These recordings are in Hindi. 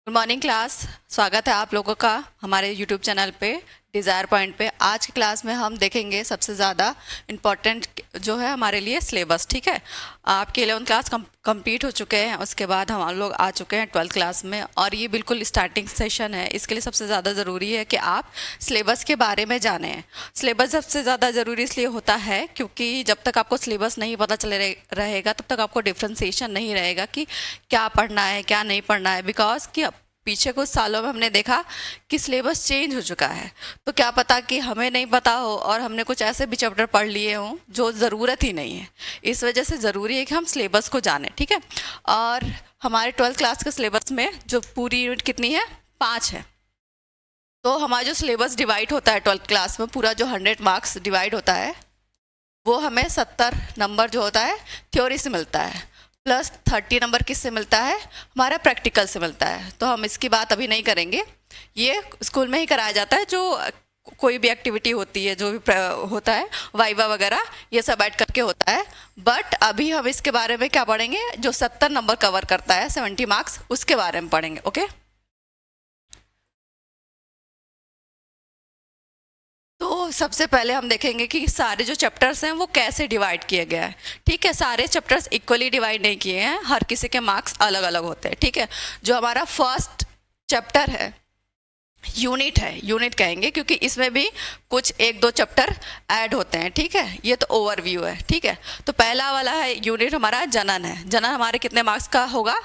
Good morning class. स्वागत है आप लोगों का हमारे यूट्यूब चैनल पे डिज़ायर पॉइंट पे। आज की क्लास में हम देखेंगे सबसे ज़्यादा इम्पॉर्टेंट जो है हमारे लिए सिलेबस। ठीक है, आपके 11th क्लास कंप्लीट हो चुके हैं, उसके बाद हम लोग आ चुके हैं 12th क्लास में और ये बिल्कुल स्टार्टिंग सेशन है। इसके लिए सबसे ज़्यादा ज़रूरी है कि आप सिलेबस के बारे में जानें। सिलेबस सबसे ज़्यादा ज़रूरी इसलिए होता है क्योंकि जब तक आपको सिलेबस नहीं पता चले रहेगा तब तक आपको डिफ्रेंसिएशन नहीं रहेगा कि क्या पढ़ना है क्या नहीं पढ़ना है। बिकॉज कि पीछे कुछ सालों में हमने देखा कि सिलेबस चेंज हो चुका है, तो क्या पता कि हमें नहीं पता हो और हमने कुछ ऐसे भी चैप्टर पढ़ लिए हों जो ज़रूरत ही नहीं है। इस वजह से ज़रूरी है कि हम सिलेबस को जानें। ठीक है, और हमारे 12th क्लास के सिलेबस में जो पूरी यूनिट कितनी है, 5 है। तो हमारा जो सिलेबस डिवाइड होता है 12th क्लास में, पूरा जो 100 मार्क्स डिवाइड होता है वो हमें 70 नंबर जो होता है थ्योरी से मिलता है, प्लस 30 नंबर किससे मिलता है, हमारा प्रैक्टिकल से मिलता है। तो हम इसकी बात अभी नहीं करेंगे, ये स्कूल में ही कराया जाता है। जो कोई भी एक्टिविटी होती है, जो भी होता है, वाइवा वगैरह, ये सब ऐड करके होता है। बट अभी हम इसके बारे में क्या पढ़ेंगे, जो 70 नंबर कवर करता है, 70 मार्क्स, उसके बारे में पढ़ेंगे। ओके, तो सबसे पहले हम देखेंगे कि सारे जो चैप्टर्स हैं वो कैसे डिवाइड किए गए हैं। ठीक है, सारे चैप्टर्स इक्वली डिवाइड नहीं किए हैं, हर किसी के मार्क्स अलग अलग होते हैं। ठीक है, जो हमारा फर्स्ट चैप्टर है, यूनिट है, यूनिट कहेंगे क्योंकि इसमें भी कुछ 1-2 चैप्टर ऐड होते हैं। ठीक है, ये तो ओवरव्यू है। ठीक है, तो पहला वाला है यूनिट हमारा जनन है। जनन हमारे कितने मार्क्स का होगा,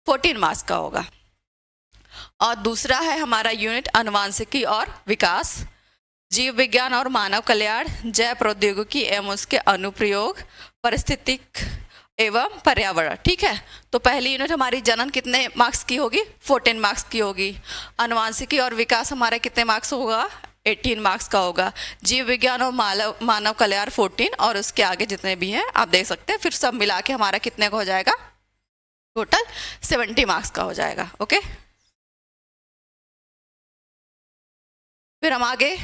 14 मार्क्स का होगा। और दूसरा है हमारा यूनिट अनुवांशिकी और विकास, जीव विज्ञान और मानव कल्याण, जैव प्रौद्योगिकी एवं उसके अनुप्रयोग, पारिस्थितिक एवं पर्यावरण। ठीक है, तो पहली यूनिट हमारी जनन कितने मार्क्स की होगी, 14 मार्क्स की होगी। अनुवांशिकी और विकास हमारा कितने मार्क्स होगा, 18 मार्क्स का होगा। जीव विज्ञान और मानव कल्याण 14, और उसके आगे जितने भी हैं आप देख सकते हैं। फिर सब मिला के हमारा कितने का हो जाएगा, टोटल 70 मार्क्स का हो जाएगा। ओके, फिर हम आगे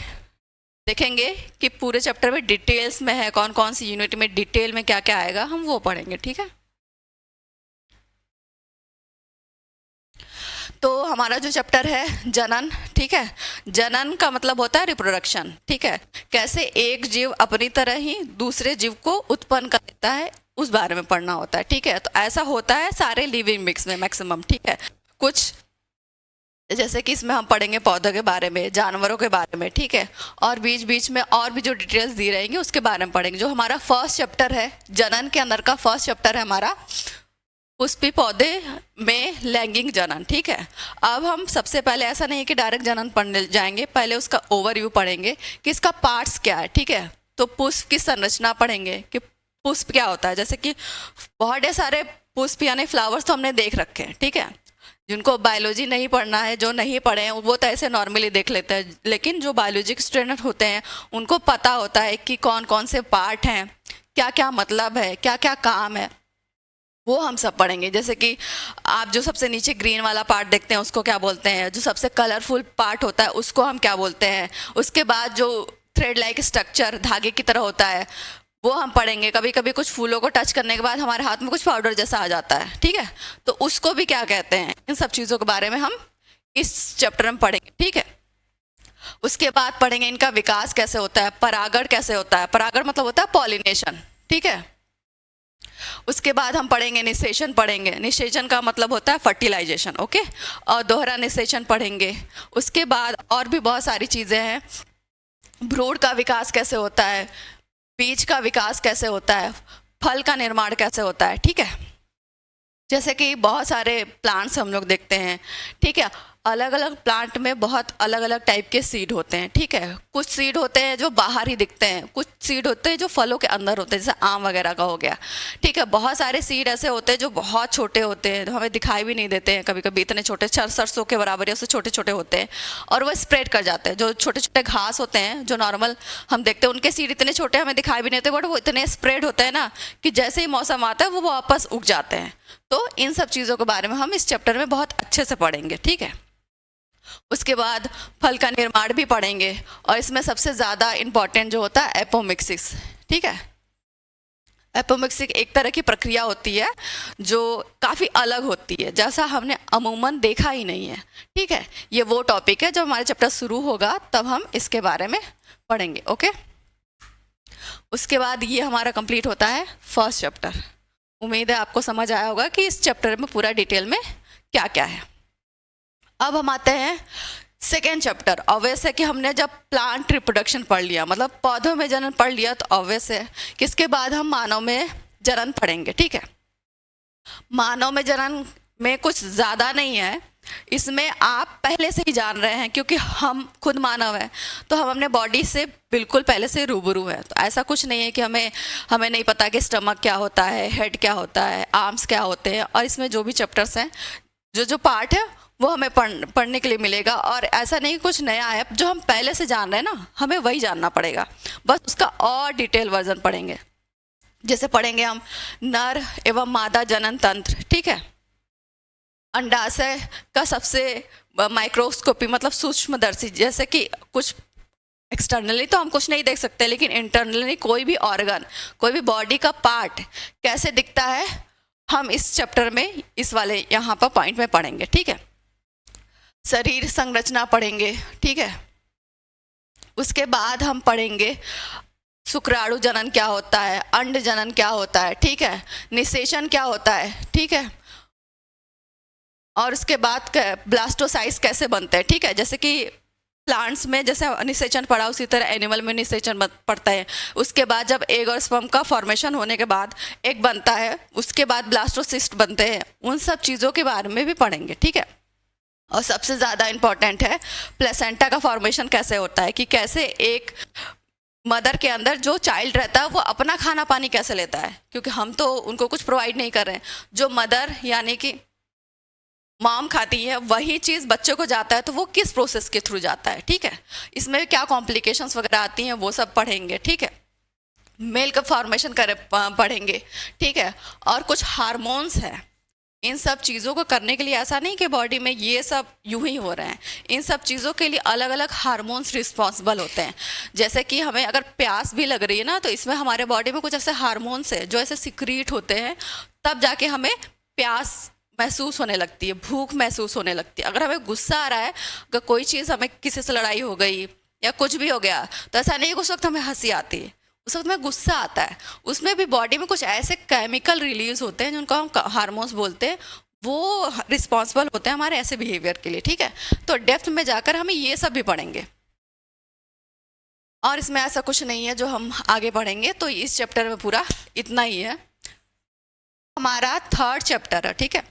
देखेंगे कि पूरे चैप्टर में डिटेल्स में है, कौन कौन सी यूनिट में डिटेल में क्या क्या आएगा, हम वो पढ़ेंगे। ठीक है, तो हमारा जो चैप्टर है जनन, ठीक है, जनन का मतलब होता है रिप्रोडक्शन। ठीक है, कैसे एक जीव अपनी तरह ही दूसरे जीव को उत्पन्न कर देता है, उस बारे में पढ़ना होता है। ठीक है, तो ऐसा होता है सारे लिविंग मिक्स में मैक्सिमम। ठीक है, कुछ जैसे कि इसमें हम पढ़ेंगे पौधों के बारे में, जानवरों के बारे में। ठीक है, और बीच बीच में और भी जो डिटेल्स दी रहेंगी उसके बारे में पढ़ेंगे। जो हमारा फर्स्ट चैप्टर है जनन के अंदर का फर्स्ट चैप्टर है हमारा पुष्पी पौधे में लैंगिक जनन। ठीक है, अब हम सबसे पहले ऐसा नहीं है कि डायरेक्ट जनन पढ़ने जाएंगे, पहले उसका ओवरव्यू पढ़ेंगे कि इसका पार्ट्स क्या है। ठीक है, तो पुष्प की संरचना पढ़ेंगे कि पुष्प क्या होता है। जैसे कि बहुत सारे पुष्प यानी फ्लावर्स तो हमने देख रखे हैं। ठीक है, जिनको बायोलॉजी नहीं पढ़ना है, जो नहीं पढ़े हैं, वो तो ऐसे नॉर्मली देख लेते हैं, लेकिन जो बायोलॉजी के स्टूडेंट होते हैं उनको पता होता है कि कौन कौन से पार्ट हैं, क्या क्या मतलब है, क्या क्या काम है, वो हम सब पढ़ेंगे। जैसे कि आप जो सबसे नीचे ग्रीन वाला पार्ट देखते हैं उसको क्या बोलते हैं, जो सबसे कलरफुल पार्ट होता है उसको हम क्या बोलते हैं, उसके बाद जो थ्रेड लाइक स्ट्रक्चर धागे की तरह होता है वो हम पढ़ेंगे। कभी कभी कुछ फूलों को टच करने के बाद हमारे हाथ में कुछ पाउडर जैसा आ जाता है। ठीक है, तो उसको भी क्या कहते हैं, इन सब चीज़ों के बारे में हम इस चैप्टर में पढ़ेंगे। ठीक है, उसके बाद पढ़ेंगे इनका विकास कैसे होता है, परागण कैसे होता है, परागण मतलब होता है पॉलिनेशन। ठीक है, उसके बाद हम पढ़ेंगे निषेचन पढ़ेंगे, निषेचन का मतलब होता है फर्टिलाइजेशन। ओके, और दोहरा निषेचन पढ़ेंगे। उसके बाद और भी बहुत सारी चीज़ें हैं, भ्रूण का विकास कैसे होता है, बीज का विकास कैसे होता है, फल का निर्माण कैसे होता है। ठीक है, जैसे कि बहुत सारे प्लांट्स हम लोग देखते हैं। ठीक है, अलग अलग प्लांट में बहुत अलग अलग टाइप के सीड होते हैं। ठीक है, कुछ सीड होते हैं जो बाहर ही दिखते हैं, कुछ सीड होते हैं जो फलों के अंदर होते हैं, जैसे आम वगैरह का हो गया। ठीक है, बहुत सारे सीड ऐसे होते हैं जो बहुत छोटे होते हैं, हमें दिखाई भी नहीं देते हैं, कभी कभी इतने छोटे, सरसों के बराबर या उससे छोटे छोटे होते हैं, और वो स्प्रेड कर जाते हैं। जो छोटे छोटे घास होते हैं जो नॉर्मल हम देखते हैं, उनके सीड इतने छोटे हमें दिखाई भी नहीं देते, बट वो इतने स्प्रेड होते हैं ना कि जैसे ही मौसम आता है वो वापस उग जाते हैं। तो इन सब चीज़ों के बारे में हम इस चैप्टर में बहुत अच्छे से पढ़ेंगे। ठीक है, उसके बाद फल का निर्माण भी पढ़ेंगे, और इसमें सबसे ज़्यादा इम्पॉर्टेंट जो होता है एपोमिक्सिस। ठीक है, एपोमिक्सिक एक तरह की प्रक्रिया होती है जो काफ़ी अलग होती है, जैसा हमने अमूमन देखा ही नहीं है। ठीक है, ये वो टॉपिक है, जब हमारा चैप्टर शुरू होगा तब हम इसके बारे में पढ़ेंगे। ओके, उसके बाद ये हमारा कंप्लीट होता है फर्स्ट चैप्टर। उम्मीद है आपको समझ आया होगा कि इस चैप्टर में पूरा डिटेल में क्या क्या है। अब हम आते हैं सेकेंड चैप्टर। ऑब्वियस है कि हमने जब प्लांट रिप्रोडक्शन पढ़ लिया, मतलब पौधों में जनन पढ़ लिया, तो ऑब्वियस है कि इसके बाद हम मानव में जनन पढ़ेंगे। ठीक है, मानव में जनन में कुछ ज़्यादा नहीं है, इसमें आप पहले से ही जान रहे हैं, क्योंकि हम खुद मानव हैं तो हम अपने बॉडी से बिल्कुल पहले से रूबरू हैं। तो ऐसा कुछ नहीं है कि हमें नहीं पता कि स्टमक क्या होता है, हेड क्या होता है, आर्म्स क्या होते हैं, और इसमें जो भी चैप्टर्स हैं, जो पार्ट है वो हमें पढ़ने के लिए मिलेगा। और ऐसा नहीं कुछ नया है, जो हम पहले से जान रहे हैं ना, हमें वही जानना पड़ेगा, बस उसका और डिटेल वर्जन पढ़ेंगे। जैसे पढ़ेंगे हम नर एवं मादा जनन तंत्र। ठीक है, अंडाशय का सबसे माइक्रोस्कोपी मतलब सूक्ष्मदर्शी, जैसे कि कुछ एक्सटर्नली तो हम कुछ नहीं देख सकते, लेकिन इंटरनली कोई भी ऑर्गन, कोई भी बॉडी का पार्ट कैसे दिखता है, हम इस चैप्टर में इस वाले यहाँ पर पॉइंट में पढ़ेंगे। ठीक है, शरीर संरचना पढ़ेंगे। ठीक है, उसके बाद हम पढ़ेंगे शुक्राणु जनन क्या होता है, अंड जनन क्या होता है। ठीक है, निषेचन क्या होता है। ठीक है, और उसके बाद ब्लास्टोसाइट्स कैसे बनते हैं। ठीक है, जैसे कि प्लांट्स में जैसे निषेचन पढ़ा, उसी तरह एनिमल में निषेचन पड़ता है। उसके बाद जब एग और स्पर्म का फॉर्मेशन होने के बाद एग बनता है, उसके बाद ब्लास्टोसिस्ट बनते हैं, उन सब चीज़ों के बारे में भी पढ़ेंगे। ठीक है, और सबसे ज़्यादा इम्पॉर्टेंट है प्लेसेंटा का फॉर्मेशन कैसे होता है, कि कैसे एक मदर के अंदर जो चाइल्ड रहता है वो अपना खाना पानी कैसे लेता है, क्योंकि हम तो उनको कुछ प्रोवाइड नहीं कर रहे हैं। जो मदर यानी कि मॉम खाती है वही चीज़ बच्चे को जाता है, तो वो किस प्रोसेस के थ्रू जाता है। ठीक है, इसमें क्या कॉम्प्लिकेशंस वगैरह आती हैं वो सब पढ़ेंगे। ठीक है, मेल का फॉर्मेशन पढ़ेंगे। ठीक है, और कुछ हार्मोन्स हैं, इन सब चीज़ों को करने के लिए ऐसा नहीं कि बॉडी में ये सब यूं ही हो रहे हैं, इन सब चीज़ों के लिए अलग अलग हार्मोन्स रिस्पॉन्सिबल होते हैं। जैसे कि हमें अगर प्यास भी लग रही है ना, तो इसमें हमारे बॉडी में कुछ ऐसे हार्मोन्स हैं जो ऐसे सिक्रीट होते हैं, तब जाके हमें प्यास महसूस होने लगती है, भूख महसूस होने लगती है। अगर हमें गुस्सा आ रहा है, अगर कोई चीज़, हमें किसी से लड़ाई हो गई या कुछ भी हो गया, तो ऐसा नहीं कि उस वक्त हमें हंसी आती है, उस वक्त में गुस्सा आता है। उसमें भी बॉडी में कुछ ऐसे केमिकल रिलीज होते हैं जिनको हम हार्मोन्स बोलते हैं, वो रिस्पॉन्सिबल होते हैं हमारे ऐसे बिहेवियर के लिए। ठीक है, तो डेप्थ में जाकर हमें ये सब भी पढ़ेंगे, और इसमें ऐसा कुछ नहीं है जो हम आगे पढ़ेंगे। तो इस चैप्टर में पूरा इतना ही है। हमारा थर्ड चैप्टर है। ठीक है,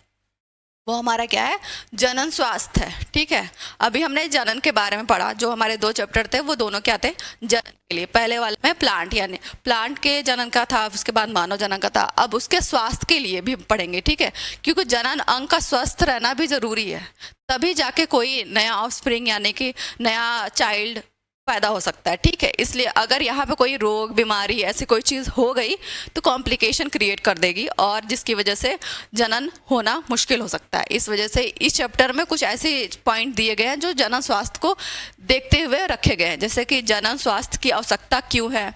वो हमारा क्या है, जनन स्वास्थ्य है। ठीक है, अभी हमने जनन के बारे में पढ़ा, जो हमारे दो चैप्टर थे वो दोनों क्या थे, जनन के लिए। पहले वाले में प्लांट यानी प्लांट के जनन का था, उसके बाद मानव जनन का था। अब उसके स्वास्थ्य के लिए भी पढ़ेंगे। ठीक है, क्योंकि जनन अंग का स्वस्थ रहना भी ज़रूरी है, तभी जाके कोई नया ऑफस्प्रिंग यानी कि नया चाइल्ड पैदा हो सकता है। ठीक है, इसलिए अगर यहाँ पे कोई रोग बीमारी ऐसी कोई चीज़ हो गई तो कॉम्प्लिकेशन क्रिएट कर देगी, और जिसकी वजह से जनन होना मुश्किल हो सकता है। इस वजह से इस चैप्टर में कुछ ऐसे पॉइंट दिए गए हैं जो जनन स्वास्थ्य को देखते हुए रखे गए हैं, जैसे कि जनन स्वास्थ्य की आवश्यकता क्यों है,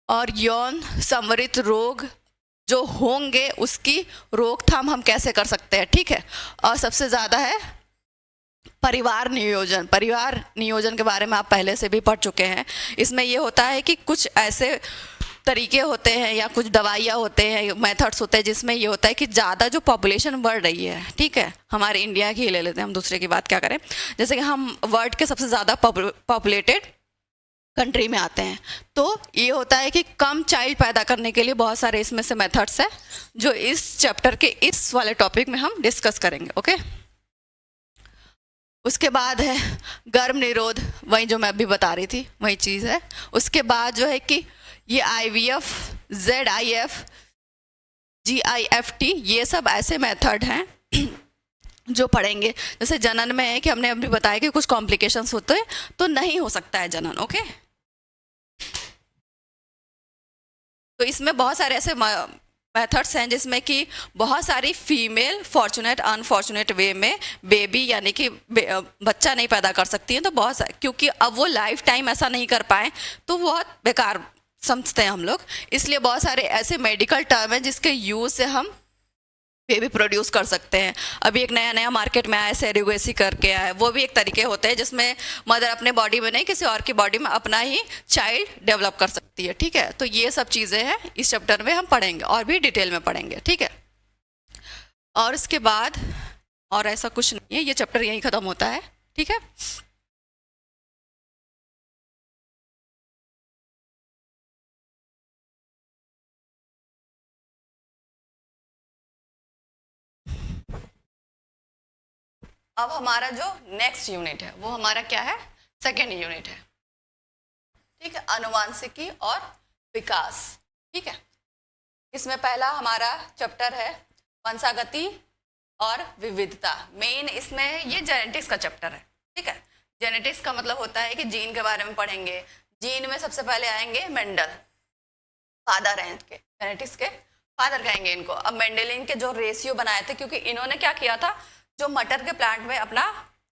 और यौन संवरित रोग जो होंगे उसकी रोकथाम हम कैसे कर सकते हैं। ठीक है, और सबसे ज़्यादा है परिवार नियोजन। परिवार नियोजन के बारे में आप पहले से भी पढ़ चुके हैं। इसमें ये होता है कि कुछ ऐसे तरीके होते हैं या कुछ दवाइयाँ होते हैं, मेथड्स होते हैं, जिसमें ये होता है कि ज़्यादा जो पॉपुलेशन बढ़ रही है, ठीक है, हमारे इंडिया की ही ले लेते हैं, हम दूसरे की बात क्या करें, जैसे कि हम वर्ल्ड के सबसे ज़्यादा पॉपुलेटेड कंट्री में आते हैं, तो ये होता है कि कम चाइल्ड पैदा करने के लिए बहुत सारे इसमें से मेथड्स हैं जो इस चैप्टर के इस वाले टॉपिक में हम डिस्कस करेंगे। ओके, उसके बाद है गर्भ निरोध, वही जो मैं अभी बता रही थी वही चीज़ है। उसके बाद जो है कि ये IVF, ZIF, GIFT, ये सब ऐसे मेथड हैं जो पढ़ेंगे। जैसे जनन में है कि हमने अभी बताया कि कुछ कॉम्प्लिकेशंस होते हैं तो नहीं हो सकता है जनन। ओके, तो इसमें बहुत सारे ऐसे मेथड्स हैं जिसमें कि बहुत सारी फीमेल फॉर्चुनेट अनफॉर्चुनेट वे में बेबी यानी कि बच्चा नहीं पैदा कर सकती हैं, तो बहुत सारे, क्योंकि अब वो लाइफ टाइम ऐसा नहीं कर पाए तो बहुत बेकार समझते हैं हम लोग, इसलिए बहुत सारे ऐसे मेडिकल टर्म हैं जिसके यूज से हम बेबी प्रोड्यूस कर सकते हैं। अभी एक नया नया मार्केट में आया सेरोगेसी करके आया है, वो भी एक तरीके होते हैं जिसमें मदर अपने बॉडी में नहीं किसी और की बॉडी में अपना ही चाइल्ड डेवलप कर सकती है। ठीक है, तो ये सब चीज़ें हैं इस चैप्टर में हम पढ़ेंगे और भी डिटेल में पढ़ेंगे। ठीक है, और इसके बाद और ऐसा कुछ नहीं है, ये चैप्टर यहीं ख़त्म होता है। ठीक है, अब हमारा जो नेक्स्ट यूनिट है वो हमारा क्या है, सेकेंड यूनिट है। ठीक है, अनुवांशिकी और विकास। ठीक है, इसमें पहला हमारा चैप्टर है वंशागति और विविधता। मेन इसमें ये जेनेटिक्स का चैप्टर है। ठीक है, जेनेटिक्स का मतलब होता है कि जीन के बारे में पढ़ेंगे। जीन में सबसे पहले आएंगे मेंडल, फादर हैं इनके, जेनेटिक्स के फादर कहेंगे इनको। अब मेंडेलियन के जो रेशियो बनाए थे, क्योंकि इन्होंने क्या किया था, जो मटर के प्लांट में अपना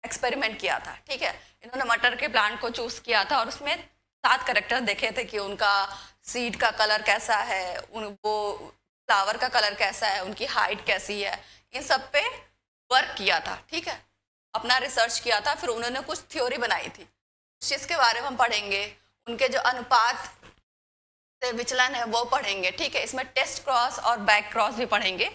एक्सपेरिमेंट किया था। ठीक है, इन्होंने मटर के प्लांट को चूज किया था और उसमें 7 कैरेक्टर देखे थे कि उनका सीड का कलर कैसा है, वो फ्लावर का कलर कैसा है, उनकी हाइट कैसी है, इन सब पे वर्क किया था। ठीक है, अपना रिसर्च किया था, फिर उन्होंने कुछ थ्योरी बनाई थी, उस चीज़ के बारे में हम पढ़ेंगे। उनके जो अनुपात से विचलन है वो पढ़ेंगे। ठीक है, इसमें टेस्ट क्रॉस और बैक क्रॉस भी पढ़ेंगे,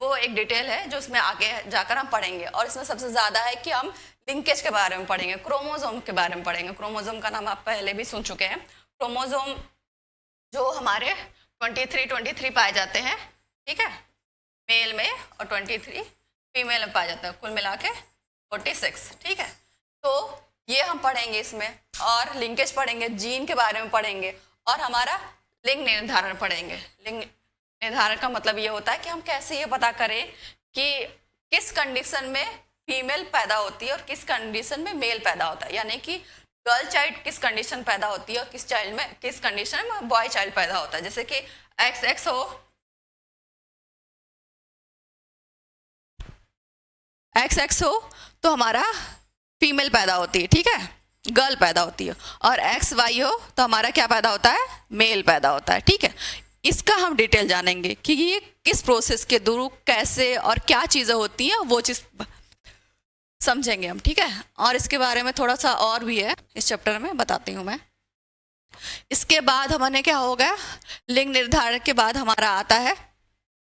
वो एक डिटेल है जो इसमें आगे जाकर हम पढ़ेंगे। और इसमें सबसे ज़्यादा है कि हम लिंकेज के बारे में पढ़ेंगे, क्रोमोजोम के बारे में पढ़ेंगे। क्रोमोजोम का नाम आप पहले भी सुन चुके हैं। क्रोमोजोम जो हमारे 23 पाए जाते हैं, ठीक है, मेल में, और 23 फीमेल में पाए जाते हैं, कुल मिला के 46। ठीक है, तो ये हम पढ़ेंगे इसमें, और लिंकेज पढ़ेंगे, जीन के बारे में पढ़ेंगे, और हमारा लिंग निर्धारण पढ़ेंगे। लिंग निर्धारण का मतलब ये होता है कि हम कैसे ये पता करें कि किस कंडीशन में फीमेल पैदा होती है और किस कंडीशन में मेल पैदा होता है, यानी कि गर्ल चाइल्ड किस कंडीशन पैदा होती है और किस कंडीशन में बॉय चाइल्ड पैदा होता है। जैसे कि XX हो, XX हो तो हमारा फीमेल पैदा होती है। ठीक है, गर्ल पैदा होती है, और XY हो तो हमारा क्या पैदा होता है, मेल पैदा होता है। ठीक है, इसका हम डिटेल जानेंगे कि ये किस प्रोसेस के थ्रू कैसे और क्या चीज़ें होती हैं, वो चीज़ समझेंगे हम। ठीक है, और इसके बारे में थोड़ा सा और भी है इस चैप्टर में, बताती हूँ मैं। इसके बाद हमारे क्या होगा, लिंग निर्धारण के बाद हमारा आता है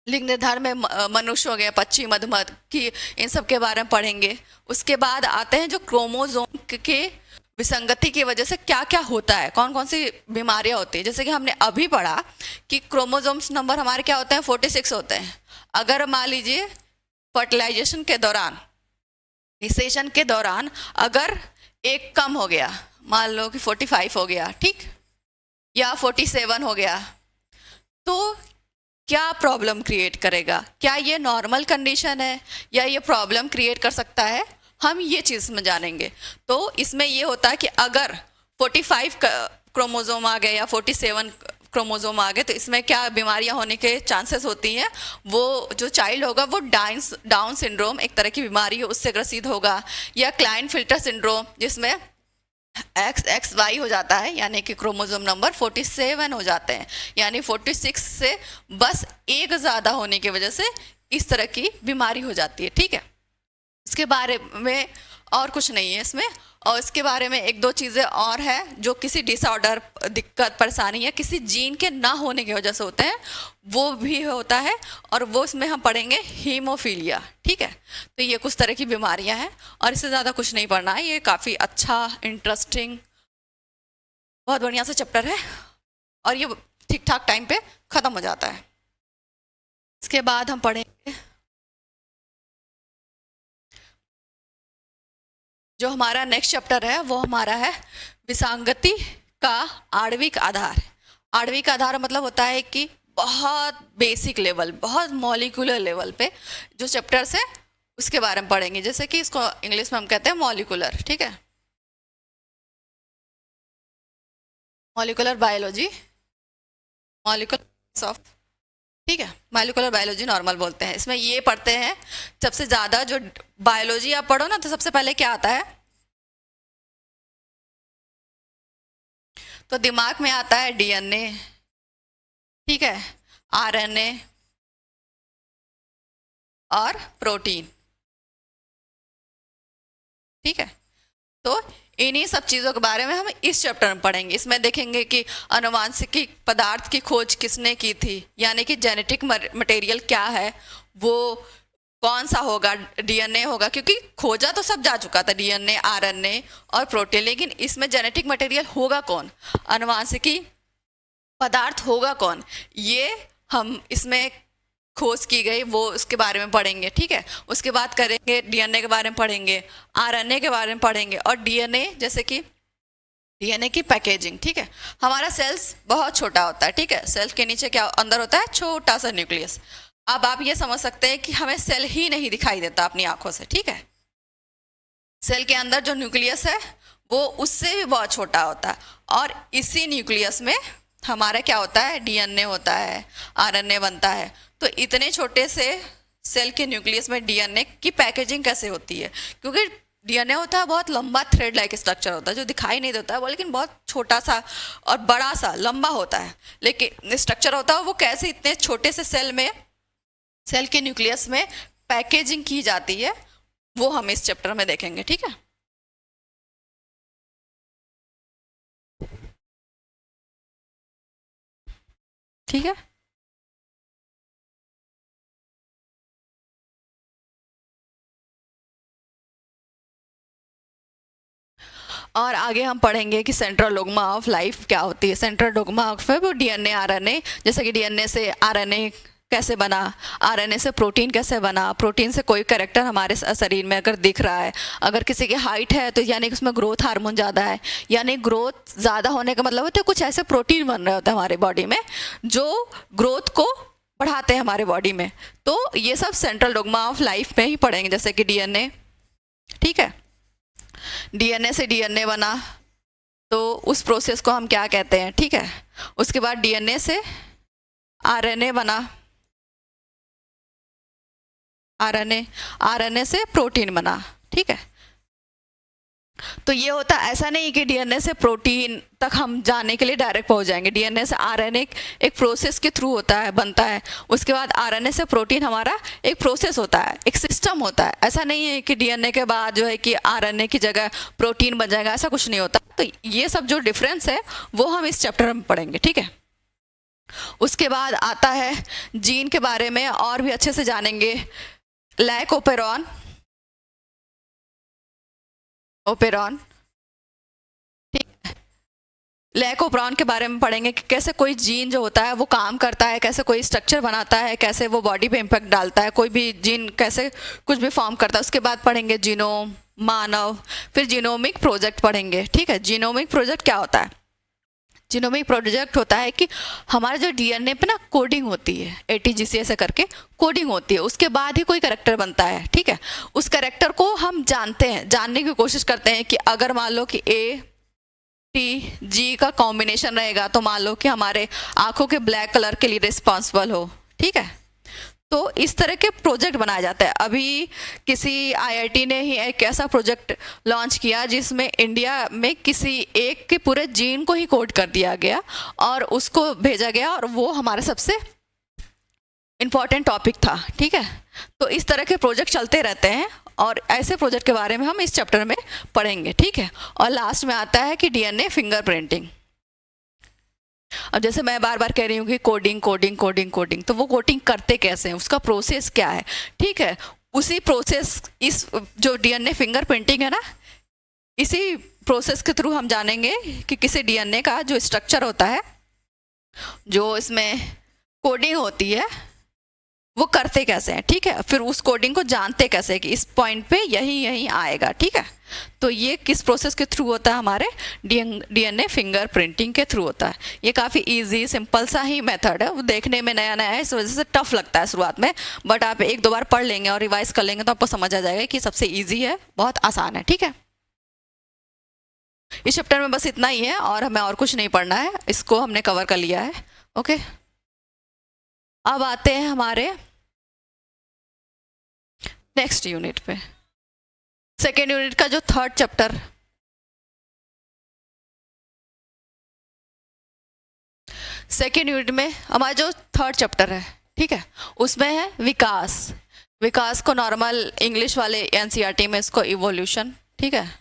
लिंग निर्धारण में मनुष्य हो गया, पक्षी, मधुमक्खी, इन सब के बारे में पढ़ेंगे। उसके बाद आते हैं जो क्रोमोजोम के विसंगति की वजह से क्या क्या होता है, कौन कौन सी बीमारियां होती है। जैसे कि हमने अभी पढ़ा कि क्रोमोजोम्स नंबर हमारे क्या होते हैं, 46 होते हैं। अगर मान लीजिए फर्टिलाइजेशन के दौरान, निषेचन के दौरान अगर एक कम हो गया, मान लो कि 45 हो गया, ठीक, या 47 हो गया, तो क्या प्रॉब्लम क्रिएट करेगा, क्या ये नॉर्मल कंडीशन है या ये प्रॉब्लम क्रिएट कर सकता है, हम ये चीज़ में जानेंगे। तो इसमें ये होता है कि अगर 45 क्रोमोजोम आ गए या 47 क्रोमोजोम आ गए, तो इसमें क्या बीमारियां होने के चांसेस होती हैं। वो जो चाइल्ड होगा वो डाउन सिंड्रोम, एक तरह की बीमारी है, उससे ग्रसित होगा, या क्लाइनफिल्टर सिंड्रोम जिसमें XXY हो जाता है, यानी कि क्रोमोजोम नंबर 47 हो जाते हैं, यानी 46 से बस एक ज़्यादा होने की वजह से इस तरह की बीमारी हो जाती है। ठीक है, इसके बारे में और कुछ नहीं है इसमें। और इसके बारे में एक दो चीज़ें और है जो किसी डिसऑर्डर, दिक्कत, परेशानी या किसी जीन के ना होने की वजह से होते हैं, वो भी होता है, और वो इसमें हम पढ़ेंगे हीमोफीलिया। ठीक है, तो ये कुछ तरह की बीमारियां हैं और इससे ज़्यादा कुछ नहीं पढ़ना है। ये काफ़ी अच्छा, इंटरेस्टिंग, बहुत बढ़िया सा चैप्टर है, और ये ठीक ठाक टाइम पे ख़त्म हो जाता है। इसके बाद हम पढ़ेंगे जो हमारा नेक्स्ट चैप्टर है, वो हमारा है विसंगति का आणविक आधार। आणविक आधार मतलब होता है कि बहुत बेसिक लेवल, बहुत मॉलिक्यूलर लेवल पे जो चैप्टर्स है उसके बारे में पढ़ेंगे। जैसे कि इसको इंग्लिश में हम कहते हैं मॉलिक्यूलर। ठीक है, मॉलिक्यूलर बायोलॉजी, मॉलिक्यूलर ऑफ, ठीक है, मॉलिक्यूलर बायोलॉजी नॉर्मल बोलते हैं। इसमें ये पढ़ते हैं सबसे ज़्यादा, जो बायोलॉजी आप पढ़ो ना, तो सबसे पहले क्या आता है, तो दिमाग में आता है डीएनए, ठीक है, आरएनए और प्रोटीन, ठीक है। तो इन्हीं सब चीज़ों के बारे में हम इस चैप्टर में पढ़ेंगे। इसमें देखेंगे कि अनुवांशिकी पदार्थ की खोज किसने की थी, यानी कि जेनेटिक मटेरियल क्या है, वो कौन सा होगा, डीएनए होगा, क्योंकि खोजा तो सब जा चुका था, डीएनए, आरएनए और प्रोटीन, लेकिन इसमें जेनेटिक मटेरियल होगा कौन, अनुवांशिकी पदार्थ होगा कौन, ये हम इसमें खोज की गई, वो उसके बारे में पढ़ेंगे, ठीक है। उसके बाद करेंगे डीएनए के बारे में पढ़ेंगे, आरएनए के बारे में पढ़ेंगे, और डीएनए जैसे कि डीएनए की पैकेजिंग, ठीक है। हमारा सेल्स बहुत छोटा होता है, ठीक है, सेल के नीचे क्या अंदर होता है, छोटा सा न्यूक्लियस। अब आप ये समझ सकते हैं कि हमें सेल ही नहीं दिखाई देता अपनी आंखों से, ठीक है। सेल के अंदर जो न्यूक्लियस है वो उससे भी बहुत छोटा होता है, और इसी न्यूक्लियस में हमारा क्या होता है, डीएनए होता है, आरएनए बनता है। तो इतने छोटे से सेल के न्यूक्लियस में डीएनए की पैकेजिंग कैसे होती है, क्योंकि डीएनए होता है बहुत लंबा थ्रेड लाइक स्ट्रक्चर होता है जो दिखाई नहीं देता है वो, लेकिन बहुत छोटा सा और बड़ा सा लंबा होता है, लेकिन स्ट्रक्चर होता है वो कैसे इतने छोटे से सेल में, सेल के न्यूक्लियस में पैकेजिंग की जाती है, वो हम इस चैप्टर में देखेंगे, ठीक है। ठीक है, और आगे हम पढ़ेंगे कि सेंट्रल डोग्मा ऑफ लाइफ क्या होती है। सेंट्रल डोग्मा ऑफ है वो डीएनए आरएनए, जैसे कि डीएनए से आरएनए कैसे बना, आरएनए से प्रोटीन कैसे बना, प्रोटीन से कोई कैरेक्टर हमारे शरीर में अगर दिख रहा है, अगर किसी की हाइट है तो यानी कि उसमें ग्रोथ हार्मोन ज़्यादा है, यानी ग्रोथ ज़्यादा होने का मतलब होता है कुछ ऐसे प्रोटीन बन रहे होते हैं हमारे बॉडी में जो ग्रोथ को बढ़ाते हैं हमारे बॉडी में। तो ये सब सेंट्रल डोग्मा ऑफ लाइफ में ही पढ़ेंगे, जैसे कि डीएनए, ठीक है, डीएनए से डीएनए बना तो उस प्रोसेस को हम क्या कहते हैं, ठीक है। उसके बाद डीएनए से आरएनए बना, आरएनए, आरएनए से प्रोटीन बना, ठीक है। तो ये होता है, ऐसा नहीं कि डीएनए से प्रोटीन तक हम जाने के लिए डायरेक्ट पहुंच जाएंगे, डीएनए से आरएनए एक प्रोसेस के थ्रू होता है, बनता है। उसके बाद आरएनए से प्रोटीन हमारा एक प्रोसेस होता है, एक सिस्टम होता है। ऐसा नहीं है कि डीएनए के बाद जो है कि आरएनए की जगह प्रोटीन बन जाएगा, ऐसा कुछ नहीं होता। तो ये सब जो डिफरेंस है वो हम इस चैप्टर में पढ़ेंगे, ठीक है। उसके बाद आता है जीन के बारे में और भी अच्छे से जानेंगे, लैकोपेरॉन, ओपेरॉन, लैकोपेरॉन के बारे में पढ़ेंगे कि कैसे कोई जीन जो होता है वो काम करता है, कैसे कोई स्ट्रक्चर बनाता है, कैसे वो बॉडी पे इम्पैक्ट डालता है, कोई भी जीन कैसे कुछ भी फॉर्म करता है। उसके बाद पढ़ेंगे जीनोम, मानव, फिर जीनोमिक प्रोजेक्ट पढ़ेंगे, ठीक है। जीनोमिक प्रोजेक्ट क्या होता है, जीनोमिक प्रोजेक्ट होता है कि हमारे जो डीएनए पे ना कोडिंग होती है, एटीजीसी ऐसे करके कोडिंग होती है, उसके बाद ही कोई कैरेक्टर बनता है, ठीक है। उस कैरेक्टर को हम जानते हैं, जानने की कोशिश करते हैं कि अगर मान लो कि ए टी जी का कॉम्बिनेशन रहेगा तो मान लो कि हमारे आंखों के ब्लैक कलर के लिए रिस्पॉन्सिबल हो, ठीक है। तो इस तरह के प्रोजेक्ट बनाया जाता है। अभी किसी आईआईटी ने ही एक ऐसा प्रोजेक्ट लॉन्च किया जिसमें इंडिया में किसी एक के पूरे जीन को ही कोड कर दिया गया और उसको भेजा गया, और वो हमारा सबसे इम्पॉर्टेंट टॉपिक था, ठीक है। तो इस तरह के प्रोजेक्ट चलते रहते हैं और ऐसे प्रोजेक्ट के बारे में हम इस चैप्टर में पढ़ेंगे, ठीक है। और लास्ट में आता है कि डीएनए फिंगरप्रिंटिंग। अब जैसे मैं बार बार कह रही हूँ कि कोडिंग कोडिंग कोडिंग कोडिंग, तो वो कोडिंग करते कैसे हैं, उसका प्रोसेस क्या है, ठीक है। उसी प्रोसेस, इस जो डीएनए फिंगरप्रिंटिंग है ना, इसी प्रोसेस के थ्रू हम जानेंगे कि किसी डीएनए का जो स्ट्रक्चर होता है, जो इसमें कोडिंग होती है, वो करते कैसे हैं, ठीक है। फिर उस कोडिंग को जानते कैसे कि इस पॉइंट पे यही यही आएगा, ठीक है। तो ये किस प्रोसेस के थ्रू होता है, हमारे डीएनए फिंगरप्रिंटिंग के थ्रू होता है। ये काफ़ी इजी सिंपल सा ही मेथड है, वो देखने में नया नया है, इस वजह से टफ लगता है शुरुआत में, बट आप एक दो बार पढ़ लेंगे और रिवाइज कर लेंगे तो आपको समझ आ जाएगा कि सबसे ईजी है, बहुत आसान है, ठीक है। इस चैप्टर में बस इतना ही है और हमें और कुछ नहीं पढ़ना है, इसको हमने कवर कर लिया है, ओके। अब आते हैं हमारे नेक्स्ट यूनिट पे, सेकेंड यूनिट का जो थर्ड चैप्टर सेकेंड यूनिट में हमारा जो थर्ड चैप्टर है, ठीक है, उसमें है विकास। विकास को नॉर्मल इंग्लिश वाले एनसीईआरटी में इसको इवोल्यूशन, ठीक है।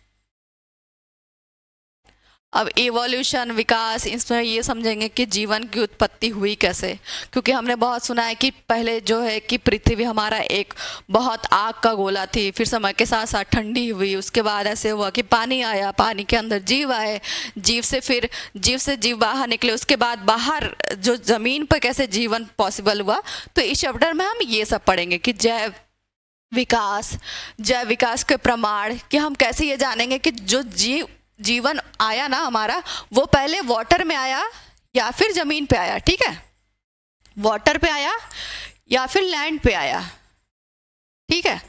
अब इवोल्यूशन, विकास, इसमें ये समझेंगे कि जीवन की उत्पत्ति हुई कैसे, क्योंकि हमने बहुत सुना है कि पहले जो है कि पृथ्वी हमारा एक बहुत आग का गोला थी, फिर समय के साथ साथ ठंडी हुई, उसके बाद ऐसे हुआ कि पानी आया, पानी के अंदर जीव आए, जीव से जीव बाहर निकले, उसके बाद बाहर जो ज़मीन पर कैसे जीवन पॉसिबल हुआ। तो इस चैप्टर में हम ये सब पढ़ेंगे कि जैव विकास के प्रमाण, कि हम कैसे ये जानेंगे कि जो जीवन आया ना हमारा, वो पहले वाटर में आया या फिर जमीन पे आया, ठीक है, वाटर पे आया या फिर लैंड पे आया, ठीक है।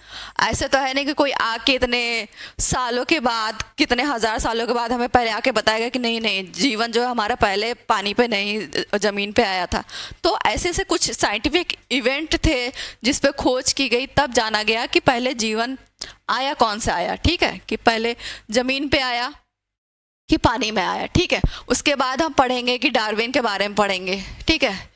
ऐसे तो है नहीं कि कोई आके इतने सालों के बाद, कितने हजार सालों के बाद हमें पहले आके बताएगा कि नहीं जीवन जो है हमारा पहले पानी पे नहीं जमीन पे आया था। तो ऐसे कुछ साइंटिफिक इवेंट थे जिस पे खोज की गई, तब जाना गया कि पहले जीवन आया कौन से आया, ठीक है, कि पहले जमीन पे आया कि पानी में आया, ठीक है। उसके बाद हम पढ़ेंगे कि डार्विन के बारे में पढ़ेंगे, ठीक है।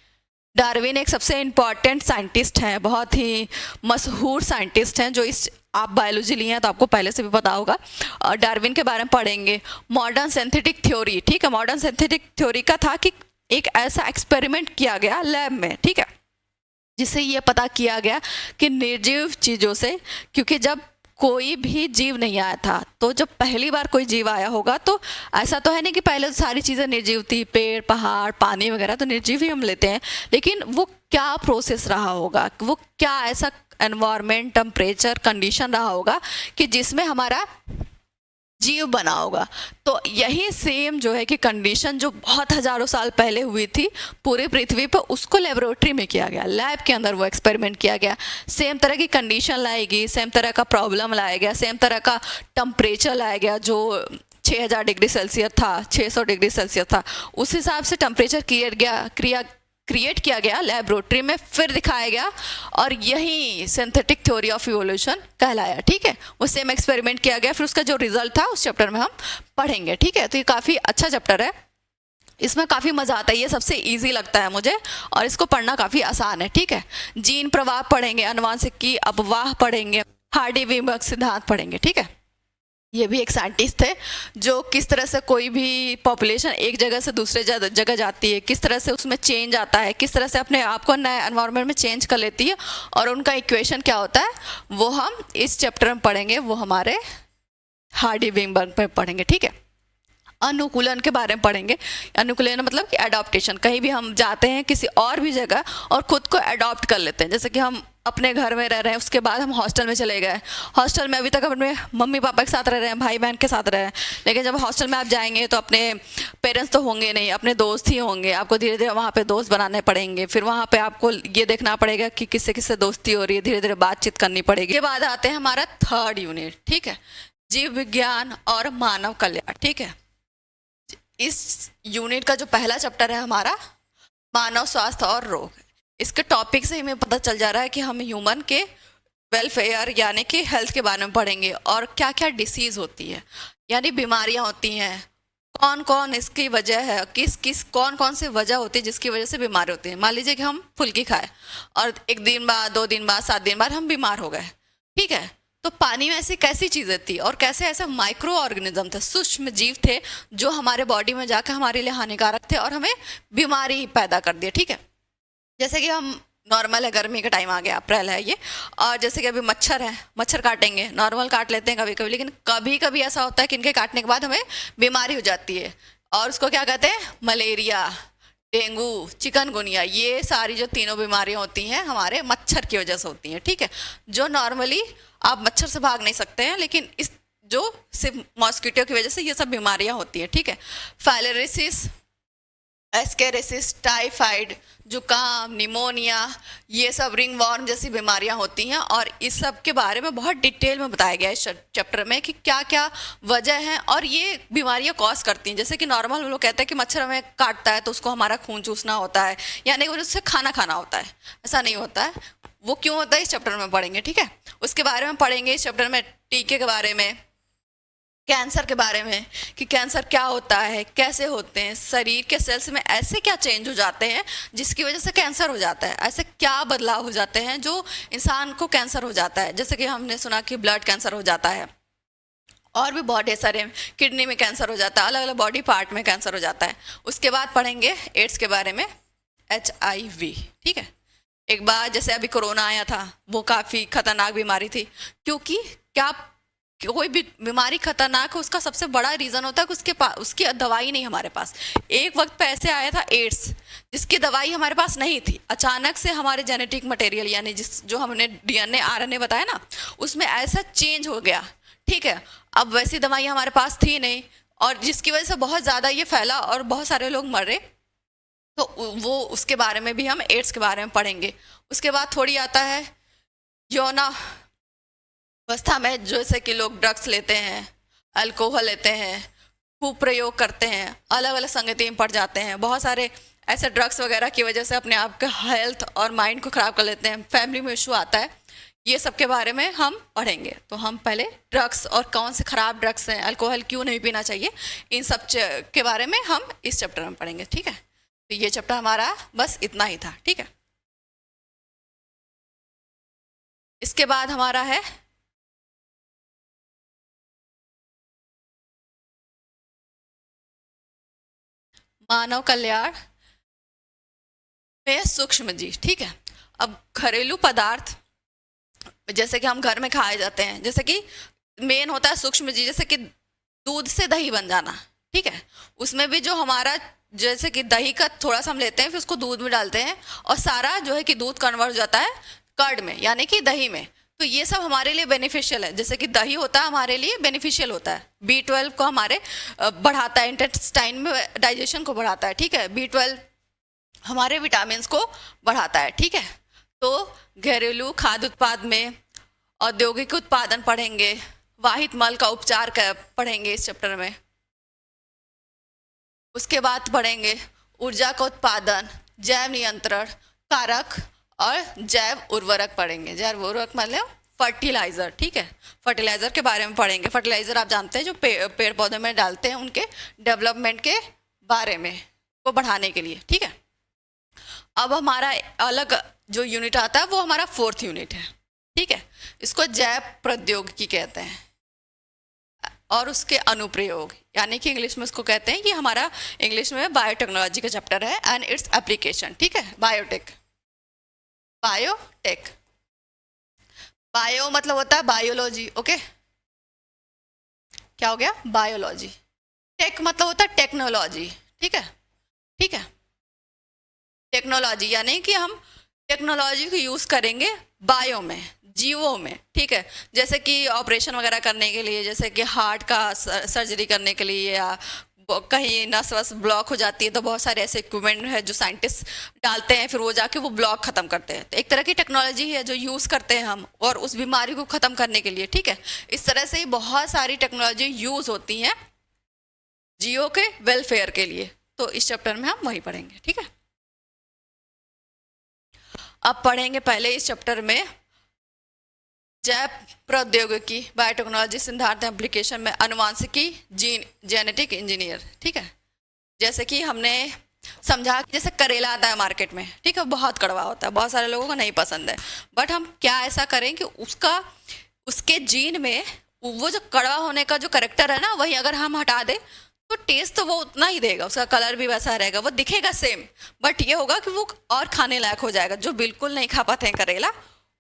डार्विन एक सबसे इम्पॉर्टेंट साइंटिस्ट हैं, बहुत ही मशहूर साइंटिस्ट हैं, जो इस आप बायोलॉजी लिए हैं तो आपको पहले से भी पता होगा। और डार्विन के बारे में पढ़ेंगे। मॉडर्न सिंथेटिक थ्योरी, ठीक है, मॉडर्न सिंथेटिक थ्योरी का था कि एक ऐसा एक्सपेरिमेंट किया गया लैब में, ठीक है, जिससे ये पता किया गया कि निर्जीव चीज़ों से, क्योंकि जब कोई भी जीव नहीं आया था, तो जब पहली बार कोई जीव आया होगा तो ऐसा तो है नहीं कि पहले तो सारी चीज़ें निर्जीव थी, पेड़ पहाड़ पानी वगैरह तो निर्जीव ही हम लेते हैं, लेकिन वो क्या प्रोसेस रहा होगा, वो क्या ऐसा एनवायरनमेंट, टेम्परेचर, कंडीशन रहा होगा कि जिसमें हमारा जीव बना होगा। तो यही सेम जो है कि कंडीशन जो बहुत हजारों साल पहले हुई थी पूरी पृथ्वी पर, उसको लेबोरेटरी में किया गया, लैब के अंदर वो एक्सपेरिमेंट किया गया। सेम तरह की कंडीशन लाई गई, सेम तरह का प्रॉब्लम लाया गया, सेम तरह का टेम्परेचर लाया गया, जो 6000 डिग्री सेल्सियस था, 600 डिग्री सेल्सियस था, उस हिसाब से टेम्परेचर क्रिएट किया गया लेबोरेटरी में, फिर दिखाया गया, और यही सिंथेटिक थ्योरी ऑफ इवोल्यूशन कहलाया, ठीक है। वो सेम एक्सपेरिमेंट किया गया, फिर उसका जो रिजल्ट था उस चैप्टर में हम पढ़ेंगे, ठीक है। तो ये काफ़ी अच्छा चैप्टर है, इसमें काफ़ी मज़ा आता है, ये सबसे इजी लगता है मुझे, और इसको पढ़ना काफ़ी आसान है, ठीक है। जीन प्रवाह पढ़ेंगे, अनुवांशिकी अपवाह पढ़ेंगे, हार्डी-वेइनबर्ग सिद्धांत पढ़ेंगे, ठीक है। ये भी एक साइंटिस्ट थे जो किस तरह से कोई भी पॉपुलेशन एक जगह से दूसरे जगह जाती है, किस तरह से उसमें चेंज आता है, किस तरह से अपने आप को नए एनवायरनमेंट में चेंज कर लेती है, और उनका इक्वेशन क्या होता है वो हम इस चैप्टर में पढ़ेंगे, वो हमारे हार्डी-वेइनबर्ग में पढ़ेंगे, ठीक है। अनुकूलन के बारे में पढ़ेंगे। अनुकूलन मतलब कि एडॉप्टेशन, कहीं भी हम जाते हैं किसी और भी जगह और ख़ुद को एडॉप्ट कर लेते हैं, जैसे कि हम अपने घर में रह रहे हैं, उसके बाद हम हॉस्टल में चले गए, हॉस्टल में अभी तक अपने मम्मी पापा के साथ रह रहे हैं, भाई बहन के साथ रहे हैं, लेकिन जब हॉस्टल में आप जाएंगे तो अपने पेरेंट्स तो होंगे नहीं, अपने दोस्त ही होंगे, आपको धीरे धीरे वहाँ पे दोस्त बनाने पड़ेंगे, फिर वहाँ पे आपको ये देखना पड़ेगा कि किससे किससे दोस्ती हो रही है, धीरे धीरे बातचीत करनी पड़ेगी। के बाद आते हैं हमारा थर्ड यूनिट, ठीक है, जीव विज्ञान और मानव कल्याण, ठीक है। इस यूनिट का जो पहला चैप्टर है हमारा मानव स्वास्थ्य और रोग, इसके टॉपिक से हमें पता चल जा रहा है कि हम ह्यूमन के वेलफेयर यानी कि हेल्थ के बारे में पढ़ेंगे, और क्या क्या डिसीज़ होती है, यानी बीमारियां होती हैं, कौन कौन इसकी वजह है, कौन कौन सी वजह होती है जिसकी वजह से बीमारी होती है। मान लीजिए कि हम फुल्की खाए और 1 दिन बाद, 2 दिन बाद, 7 दिन बाद हम बीमार हो गए, ठीक है, तो पानी में ऐसी कैसी चीज़ें थी और कैसे ऐसे माइक्रो ऑर्गेनिज्म थे, सूक्ष्म जीव थे जो हमारे बॉडी में जाकर हमारे लिए हानिकारक थे और हमें बीमारी पैदा कर दिया, ठीक है। जैसे कि हम नॉर्मल है, गर्मी का टाइम आ गया, अप्रैल है ये, और जैसे कि अभी मच्छर है, मच्छर काटेंगे, नॉर्मल काट लेते हैं कभी कभी, लेकिन कभी कभी ऐसा होता है कि इनके काटने के बाद हमें बीमारी हो जाती है, और उसको क्या कहते हैं, मलेरिया, डेंगू, चिकनगुनिया, ये सारी जो तीनों बीमारियां होती हैं हमारे मच्छर की वजह से होती हैं, ठीक है। जो नॉर्मली आप मच्छर से भाग नहीं सकते हैं, लेकिन इस जो सिर्फ मॉस्किटो की वजह से ये सब बीमारियां होती हैं, ठीक है। फाइलेरिसिस, एस्केरिसिस, टाइफाइड, जुकाम, निमोनिया, ये सब रिंगवॉर्म जैसी बीमारियां होती हैं, और इस सब के बारे में बहुत डिटेल में बताया गया है इस चैप्टर में कि क्या क्या वजह है और ये बीमारियां कॉज करती हैं। जैसे कि नॉर्मल हम लोग कहते हैं कि मच्छर हमें काटता है तो उसको हमारा खून चूसना होता है, यानी उससे खाना खाना होता है, ऐसा नहीं होता है। वो क्यों होता है इस चैप्टर में पढ़ेंगे, ठीक है। उसके बारे में पढ़ेंगे इस चैप्टर में, टीके के बारे में, कैंसर के बारे में कि कैंसर क्या होता है, कैसे होते हैं, शरीर के सेल्स में ऐसे क्या चेंज हो जाते हैं जिसकी वजह से कैंसर हो जाता है, ऐसे क्या बदलाव हो जाते हैं जो इंसान को कैंसर हो जाता है। जैसे कि हमने सुना कि ब्लड कैंसर हो जाता है, और भी बहुत ढेर सारे, किडनी में कैंसर हो जाता है, अलग अलग बॉडी पार्ट में कैंसर हो जाता है। उसके बाद पढ़ेंगे एड्स के बारे में, HIV, ठीक है। एक बार जैसे अभी कोरोना आया था, वो काफ़ी खतरनाक बीमारी थी, क्योंकि क्या कोई भी बीमारी खतरनाक है उसका सबसे बड़ा रीज़न होता है कि उसके पास उसकी दवाई नहीं हमारे पास। एक वक्त पे ऐसे आया था एड्स, जिसकी दवाई हमारे पास नहीं थी। अचानक से हमारे जेनेटिक मटेरियल यानी जिस जो हमने DNA RNA बताया ना, उसमें ऐसा चेंज हो गया, ठीक है। अब वैसी दवाई हमारे पास थी नहीं, और जिसकी वजह से बहुत ज़्यादा ये फैला और बहुत सारे लोग मरे। तो वो उसके बारे में भी हम एड्स के बारे में पढ़ेंगे। उसके बाद थोड़ी आता है यौना अवस्था में, जैसे कि लोग ड्रग्स लेते हैं, अल्कोहल लेते हैं, खूब प्रयोग करते हैं, अलग अलग संगति में पड़ जाते हैं, बहुत सारे ऐसे ड्रग्स वगैरह की वजह से अपने आप का हेल्थ और माइंड को ख़राब कर लेते हैं, फैमिली में इशू आता है। ये सब के बारे में हम पढ़ेंगे। तो हम पहले ड्रग्स और कौन से ख़राब ड्रग्स हैं, अल्कोहल क्यों नहीं पीना चाहिए, इन सब के बारे में हम इस चैप्टर में पढ़ेंगे, ठीक है। तो ये चैप्टर हमारा बस इतना ही था, ठीक है। इसके बाद हमारा है मानव कल्याण में सूक्ष्म जीव, ठीक है। अब घरेलू पदार्थ जैसे कि हम घर में खाए जाते हैं, जैसे कि मेन होता है सूक्ष्म जीव, जैसे कि दूध से दही बन जाना, ठीक है। उसमें भी जो हमारा जैसे कि दही का थोड़ा सा हम लेते हैं, फिर उसको दूध में डालते हैं, और सारा जो है कि दूध कन्वर्ट हो जाता है कर्ड में, यानी कि दही में। तो ये सब हमारे लिए बेनिफिशियल है। जैसे कि दही होता है हमारे लिए बेनिफिशियल होता है, B12 को हमारे बढ़ाता है, इंटेस्टाइन में डाइजेशन को बढ़ाता है, ठीक है। B12 हमारे विटामिन को बढ़ाता है, ठीक है। तो घरेलू खाद्य उत्पाद में औद्योगिक उत्पादन पढ़ेंगे, वाहित मल का उपचार पढ़ेंगे इस चैप्टर में। उसके बाद पढ़ेंगे ऊर्जा का उत्पादन, जैव नियंत्रण कारक और जैव उर्वरक पढ़ेंगे। जैव उर्वरक मतलब फर्टिलाइजर, ठीक है। फर्टिलाइजर के बारे में पढ़ेंगे। फर्टिलाइजर आप जानते हैं जो पेड़ पौधे में डालते हैं, उनके डेवलपमेंट के बारे में, को बढ़ाने के लिए, ठीक है। अब हमारा अलग जो यूनिट आता है वो हमारा 4th यूनिट है, ठीक है। इसको जैव प्रौद्योगिकी कहते हैं, और उसके अनुप्रयोग, यानी कि इंग्लिश में उसको कहते हैं कि हमारा इंग्लिश में बायोटेक्नोलॉजी का चैप्टर है एंड इट्स एप्लीकेशन, ठीक है। बायोटेक, बायोटेक, बायो मतलब होता है बायोलॉजी, ओके। क्या हो गया, बायोलॉजी। टेक मतलब होता है टेक्नोलॉजी, ठीक है, ठीक है। टेक्नोलॉजी यानी कि हम टेक्नोलॉजी को यूज़ करेंगे बायो में, जीवों में, ठीक है। जैसे कि ऑपरेशन वगैरह करने के लिए, जैसे कि हार्ट का सर्जरी करने के लिए, या कहीं नस वस ब्लॉक हो जाती है, तो बहुत सारे ऐसे इक्विपमेंट है जो साइंटिस्ट डालते हैं, फिर वो जाके वो ब्लॉक ख़त्म करते हैं। तो एक तरह की टेक्नोलॉजी है जो यूज़ करते हैं हम, और उस बीमारी को ख़त्म करने के लिए, ठीक है। इस तरह से ही बहुत सारी टेक्नोलॉजी यूज़ होती हैं जीवों के वेलफेयर के लिए। तो इस चैप्टर में हम वही पढ़ेंगे, ठीक है। अब पढ़ेंगे पहले इस चैप्टर में जैव प्रौद्योगिकी, बायोटेक्नोलॉजी, सिद्धांत एप्लीकेशन में अनुवांशिकी, जेनेटिक इंजीनियर, ठीक है। जैसे कि हमने समझा कि जैसे करेला आता है मार्केट में, ठीक है, बहुत कड़वा होता है, बहुत सारे लोगों को नहीं पसंद है, बट हम क्या ऐसा करें कि उसके जीन में वो जो कड़वा होने का जो करेक्टर है ना, वही अगर हम हटा दें तो टेस्ट तो वो उतना ही देगा, उसका कलर भी वैसा रहेगा, वो दिखेगा सेम, बट ये होगा कि वो और खाने लायक हो जाएगा। जो बिल्कुल नहीं खा पाते हैं करेला,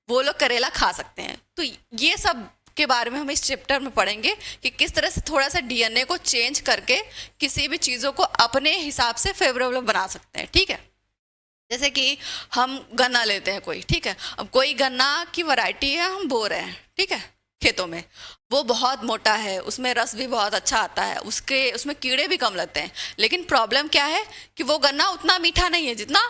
वो लोग करेला खा सकते हैं। तो ये सब के बारे में हम इस चैप्टर में पढ़ेंगे कि किस तरह से थोड़ा सा DNA को चेंज करके किसी भी चीज़ों को अपने हिसाब से फेवरेबल बना सकते हैं, ठीक है। जैसे कि हम गन्ना लेते हैं कोई, ठीक है। अब कोई गन्ना की वैरायटी है, हम बो रहे हैं, ठीक है, खेतों में, वो बहुत मोटा है, उसमें रस भी बहुत अच्छा आता है, उसमें कीड़े भी कम लगते हैं, लेकिन प्रॉब्लम क्या है कि वो गन्ना उतना मीठा नहीं है जितना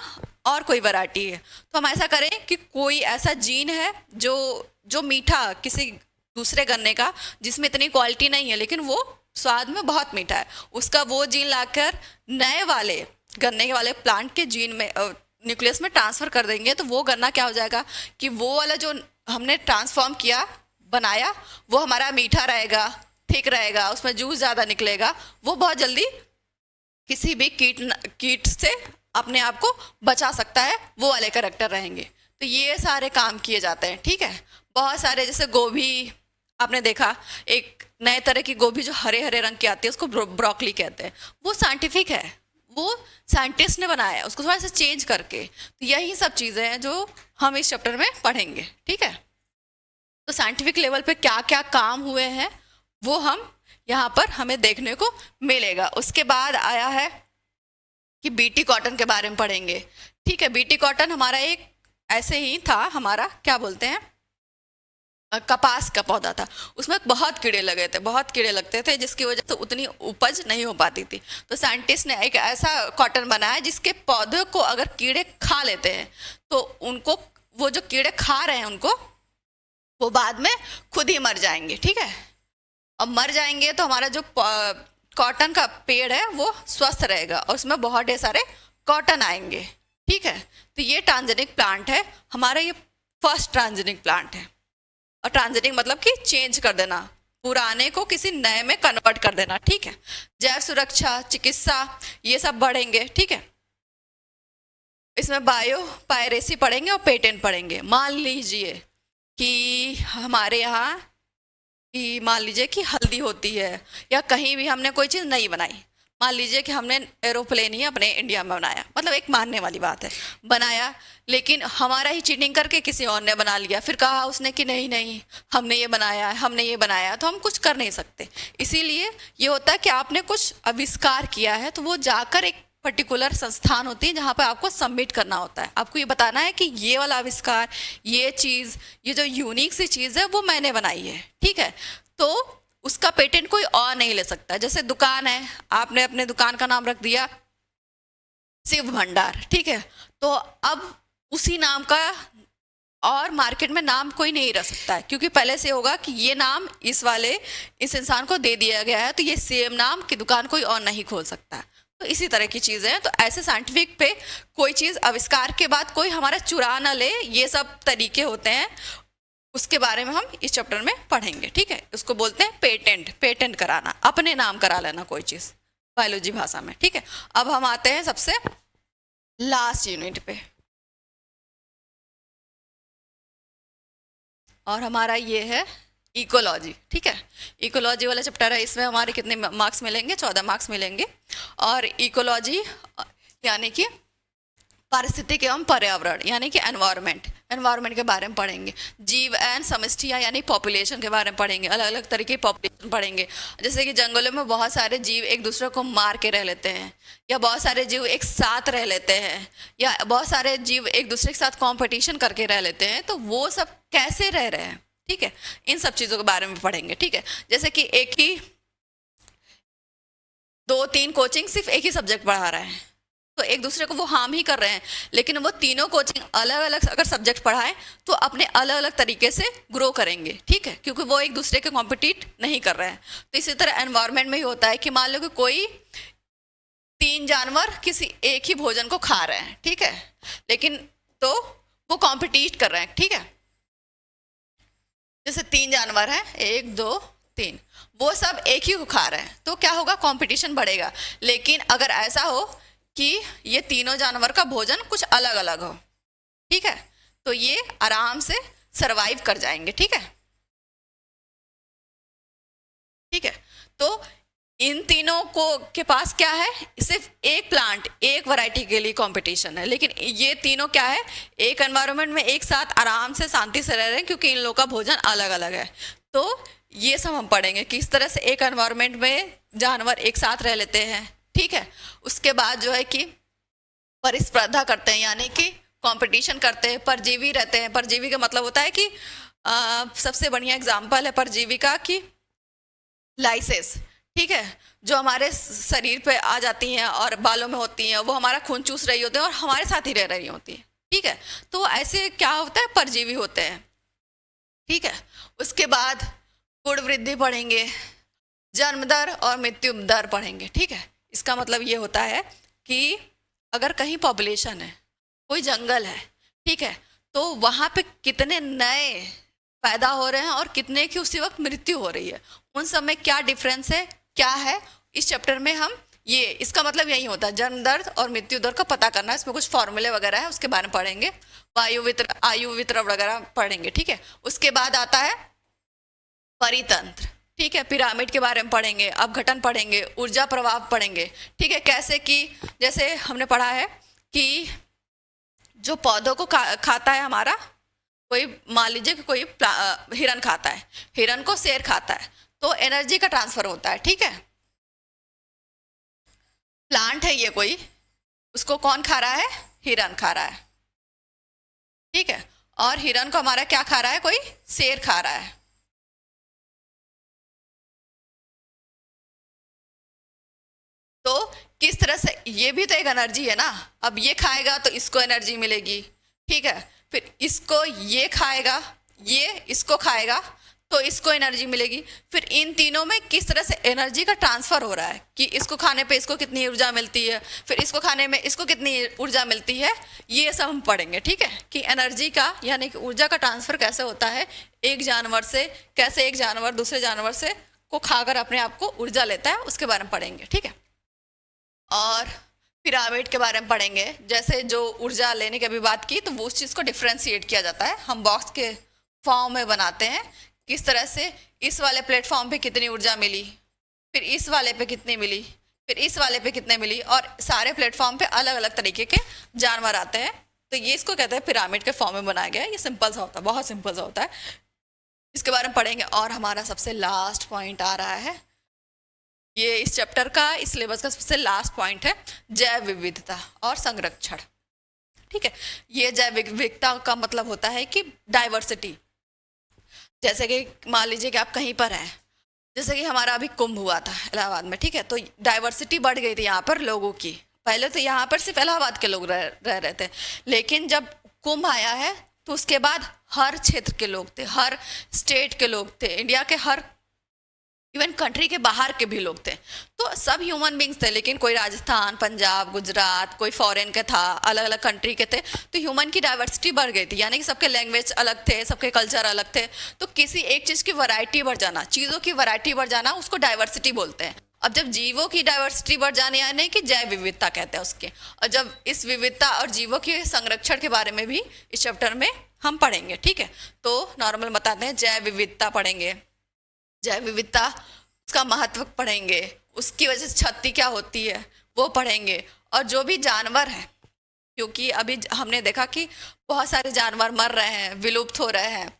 और कोई वैरायटी है। तो हम ऐसा करें कि कोई ऐसा जीन है जो मीठा किसी दूसरे गन्ने का, जिसमें इतनी क्वालिटी नहीं है लेकिन वो स्वाद में बहुत मीठा है, उसका वो जीन लाकर नए वाले गन्ने के वाले प्लांट के जीन में न्यूक्लियस में ट्रांसफ़र कर देंगे। तो वो गन्ना क्या हो जाएगा कि वो वाला जो हमने ट्रांसफॉर्म किया, बनाया, वो हमारा मीठा रहेगा, थिक रहेगा, उसमें जूस ज़्यादा निकलेगा, वो बहुत जल्दी किसी भी कीट से अपने आप को बचा सकता है, वो वाले कैरेक्टर रहेंगे। तो ये सारे काम किए जाते हैं, ठीक है। बहुत सारे, जैसे गोभी आपने देखा, एक नए तरह की गोभी जो हरे हरे रंग की आती है उसको ब्रोकली कहते हैं, वो साइंटिफिक है, वो साइंटिस्ट ने बनाया है उसको थोड़ा सा चेंज करके। तो यही सब चीज़ें हैं जो हम इस चैप्टर में पढ़ेंगे, ठीक है। तो साइंटिफिक लेवल पे क्या क्या काम हुए हैं वो हम यहाँ पर हमें देखने को मिलेगा। उसके बाद आया है कि बीटी कॉटन के बारे में पढ़ेंगे, ठीक है। बीटी कॉटन हमारा एक ऐसे ही था, हमारा क्या बोलते हैं, कपास का पौधा था, उसमें बहुत कीड़े लगे थे, बहुत कीड़े लगते थे, जिसकी वजह से उतनी उपज नहीं हो पाती थी। तो साइंटिस्ट ने एक ऐसा कॉटन बनाया जिसके पौधे को अगर कीड़े खा लेते हैं तो उनको, वो जो कीड़े खा रहे हैं उनको, वो बाद में खुद ही मर जाएंगे, ठीक है। अब मर जाएंगे तो हमारा जो कॉटन का पेड़ है वो स्वस्थ रहेगा और उसमें बहुत ढेर सारे कॉटन आएंगे, ठीक है। तो ये ट्रांसजेनिक प्लांट है हमारा, ये फर्स्ट ट्रांसजेनिक प्लांट है। और ट्रांसजेनिक मतलब कि चेंज कर देना, पुराने को किसी नए में कन्वर्ट कर देना, ठीक है। जैव सुरक्षा, चिकित्सा, ये सब बढ़ेंगे, ठीक है। इसमें बायो पायरेसी पढ़ेंगे और पेटेंट पढ़ेंगे। मान लीजिए कि हमारे यहाँ कि मान लीजिए कि हल्दी होती है या कहीं भी हमने कोई चीज़ नहीं बनाई, मान लीजिए कि हमने एरोप्लेन ही अपने इंडिया में बनाया, मतलब एक मानने वाली बात है, बनाया, लेकिन हमारा ही चीटिंग करके किसी और ने बना लिया, फिर कहा उसने कि नहीं नहीं हमने ये बनाया, हमने ये बनाया, तो हम कुछ कर नहीं सकते। इसीलिए ये होता है कि आपने कुछ आविष्कार किया है तो वो जाकर एक पर्टिकुलर संस्थान होती है जहाँ पर आपको सबमिट करना होता है, आपको ये बताना है कि ये वाला आविष्कार, ये चीज़, ये जो यूनिक सी चीज़ है वो मैंने बनाई है, ठीक है। तो उसका पेटेंट कोई और नहीं ले सकता। जैसे दुकान है, आपने अपने दुकान का नाम रख दिया शिव भंडार, ठीक है, तो अब उसी नाम का और मार्केट में नाम कोई नहीं रख सकता है, क्योंकि पहले से होगा कि ये नाम इस इंसान को दे दिया गया है, तो ये सेम नाम की दुकान कोई और नहीं खोल सकता। तो इसी तरह की चीज़ें हैं। तो ऐसे साइंटिफिक पे कोई चीज़ आविष्कार के बाद कोई हमारा चुरा ना ले, ये सब तरीके होते हैं, उसके बारे में हम इस चैप्टर में पढ़ेंगे, ठीक है। उसको बोलते हैं पेटेंट, पेटेंट कराना, अपने नाम करा लेना कोई चीज़ बायोलॉजी भाषा में, ठीक है। अब हम आते हैं सबसे लास्ट यूनिट पे, और हमारा ये है इकोलॉजी, ठीक है। इकोलॉजी वाला चैप्टर है, इसमें हमारे कितने मार्क्स मिलेंगे, 14 मार्क्स मिलेंगे। और इकोलॉजी यानी कि पारिस्थितिक एवं पर्यावरण, यानी कि एनवायरनमेंट के बारे में पढ़ेंगे। जीव एंड समष्टियाँ यानी पॉपुलेशन के बारे में पढ़ेंगे, अलग अलग तरीके की पॉपुलेशन पढ़ेंगे। जैसे कि जंगलों में बहुत सारे जीव एक दूसरे को मार के रह लेते हैं, या बहुत सारे जीव एक साथ रह लेते हैं, या बहुत सारे जीव एक दूसरे के साथ कॉम्पिटिशन करके रह लेते हैं, तो वो सब कैसे रह रहे हैं, ठीक है। इन सब चीज़ों के बारे में पढ़ेंगे, ठीक है। जैसे कि एक ही 2-3 कोचिंग सिर्फ एक ही सब्जेक्ट पढ़ा रहे हैं, तो एक दूसरे को वो हार्म ही कर रहे हैं, लेकिन वो तीनों कोचिंग अलग अलग अगर सब्जेक्ट पढ़ाएं तो अपने अलग अलग तरीके से ग्रो करेंगे, ठीक है, क्योंकि वो एक दूसरे के कॉम्पिटिट नहीं कर रहे हैं। तो इसी तरह एनवायरनमेंट में ही होता है कि मान लो कि कोई 3 जानवर किसी एक ही भोजन को खा रहे हैं, ठीक है, लेकिन तो वो कॉम्पिटिट कर रहे हैं, ठीक है। जैसे 3 जानवर हैं, 1 2 3, वो सब एक ही को खा रहे हैं, तो क्या होगा, कंपटीशन बढ़ेगा। लेकिन अगर ऐसा हो कि ये तीनों जानवर का भोजन कुछ अलग अलग हो, ठीक है, तो ये आराम से सरवाइव कर जाएंगे, ठीक है, ठीक है। तो इन तीनों को के पास क्या है, सिर्फ एक प्लांट, एक वैरायटी के लिए कंपटीशन है, लेकिन ये तीनों क्या है, एक एनवायरनमेंट में एक साथ आराम से शांति से रह रहे हैं, क्योंकि इन लोगों का भोजन अलग अलग है। तो ये सब हम पढ़ेंगे किस तरह से एक एनवायरनमेंट में जानवर एक साथ रह लेते हैं, ठीक है। उसके बाद जो है कि परिस्पर्धा करते हैं, यानी कि कंपटीशन करते हैं, परजीवी रहते हैं। परजीवी का मतलब होता है कि सबसे बढ़िया एग्जाम्पल है परजीवी का कि लाइसेस, ठीक है, जो हमारे शरीर पे आ जाती हैं और बालों में होती हैं, वो हमारा खून चूस रही होती हैं और हमारे साथ ही रह रही होती हैं, ठीक है। तो ऐसे क्या होता है, परजीवी होते हैं, ठीक है। उसके बाद गुण वृद्धि पढ़ेंगे, जन्म दर और मृत्यु दर पढ़ेंगे, ठीक है। इसका मतलब ये होता है कि अगर कहीं पॉपुलेशन है, कोई जंगल है, ठीक है, तो वहाँ पे कितने नए पैदा हो रहे हैं और कितने की उसी वक्त मृत्यु हो रही है, उन सब में क्या डिफरेंस है, क्या है, इस चैप्टर में हम ये, इसका मतलब यही होता है जन्म दर और मृत्यु दर का पता करना। इसमें कुछ फॉर्मूले वगैरह है, उसके बारे में पढ़ेंगे, आयु वितरण वगैरह पढ़ेंगे, ठीक है। उसके बाद आता है परितंत्र, ठीक है, पिरामिड के बारे में पढ़ेंगे, अपघटन पढ़ेंगे, ऊर्जा प्रवाह पढ़ेंगे, ठीक है। कैसे कि जैसे हमने पढ़ा है कि जो पौधों को खाता है हमारा, कोई मान लीजिए कि कोई हिरन खाता है, हिरन को शेर खाता है, तो एनर्जी का ट्रांसफर होता है, ठीक है। प्लांट है ये कोई, उसको कौन खा रहा है, हिरन खा रहा है, ठीक है। और हिरन को हमारा क्या खा रहा है, कोई शेर खा रहा है। तो किस तरह से, ये भी तो एक एनर्जी है ना, अब ये खाएगा तो इसको एनर्जी मिलेगी, ठीक है, फिर इसको ये खाएगा, ये इसको खाएगा तो इसको एनर्जी मिलेगी। फिर इन तीनों में किस तरह से एनर्जी का ट्रांसफर हो रहा है कि इसको खाने पे इसको कितनी ऊर्जा मिलती है, फिर इसको खाने में इसको कितनी ऊर्जा मिलती है, ये सब हम पढ़ेंगे, ठीक है। कि एनर्जी का यानी कि ऊर्जा का ट्रांसफर कैसे होता है एक जानवर से, कैसे एक जानवर दूसरे जानवर से को खाकर अपने आप को ऊर्जा लेता है, उसके बारे में पढ़ेंगे, ठीक है। और पिरामिड के बारे में पढ़ेंगे, जैसे जो ऊर्जा लेने की अभी बात की, तो वो उस चीज़ को डिफ्रेंशिएट किया जाता है, हम बॉक्स के फॉर्म में बनाते हैं, किस तरह से इस वाले प्लेटफॉर्म पे कितनी ऊर्जा मिली, फिर इस वाले पे कितनी मिली, फिर इस वाले पे कितने मिली, और सारे प्लेटफॉर्म पे अलग अलग तरीके के जानवर आते हैं। तो ये इसको कहते हैं पिरामिड के फॉर्म में बनाया गया है। ये सिंपल सा होता है, बहुत सिंपल सा होता है, इसके बारे में पढ़ेंगे। और हमारा सबसे लास्ट पॉइंट आ रहा है, ये इस चैप्टर का, इस सिलेबस का सबसे लास्ट पॉइंट है जैव विविधता और संरक्षण, ठीक है। ये जैव विविधता का मतलब होता है कि डाइवर्सिटी। जैसे कि मान लीजिए कि आप कहीं पर हैं, जैसे कि हमारा अभी कुंभ हुआ था इलाहाबाद में, ठीक है, तो डाइवर्सिटी बढ़ गई थी यहाँ पर लोगों की। पहले तो यहाँ पर सिर्फ इलाहाबाद के लोग रह रहे थे, लेकिन जब कुंभ आया है तो उसके बाद हर क्षेत्र के लोग थे, हर स्टेट के लोग थे, इंडिया के हर, इवन कंट्री के बाहर के भी लोग थे, तो सब ह्यूमन बींग्स थे। लेकिन कोई राजस्थान, पंजाब, गुजरात, कोई फॉरेन के था, अलग अलग कंट्री के थे, तो ह्यूमन की डाइवर्सिटी बढ़ गई थी, यानी कि सबके लैंग्वेज अलग थे, सबके कल्चर अलग थे। तो किसी एक चीज़ की वैरायटी बढ़ जाना, चीज़ों की वैरायटी बढ़ जाना, उसको डाइवर्सिटी बोलते हैं। अब जब जीवों की डाइवर्सिटी बढ़ जाने, यानी कि जैव विविधता कहते हैं उसके। और जब इस विविधता और जीवों के संरक्षण के बारे में भी इस चैप्टर में हम पढ़ेंगे, ठीक है। तो नॉर्मल बताते हैं, जैव विविधता पढ़ेंगे, जैव विविधता उसका महत्व पढ़ेंगे, उसकी वजह से क्षति क्या होती है वो पढ़ेंगे। और जो भी जानवर हैं, क्योंकि अभी हमने देखा कि बहुत सारे जानवर मर रहे हैं, विलुप्त हो रहे हैं,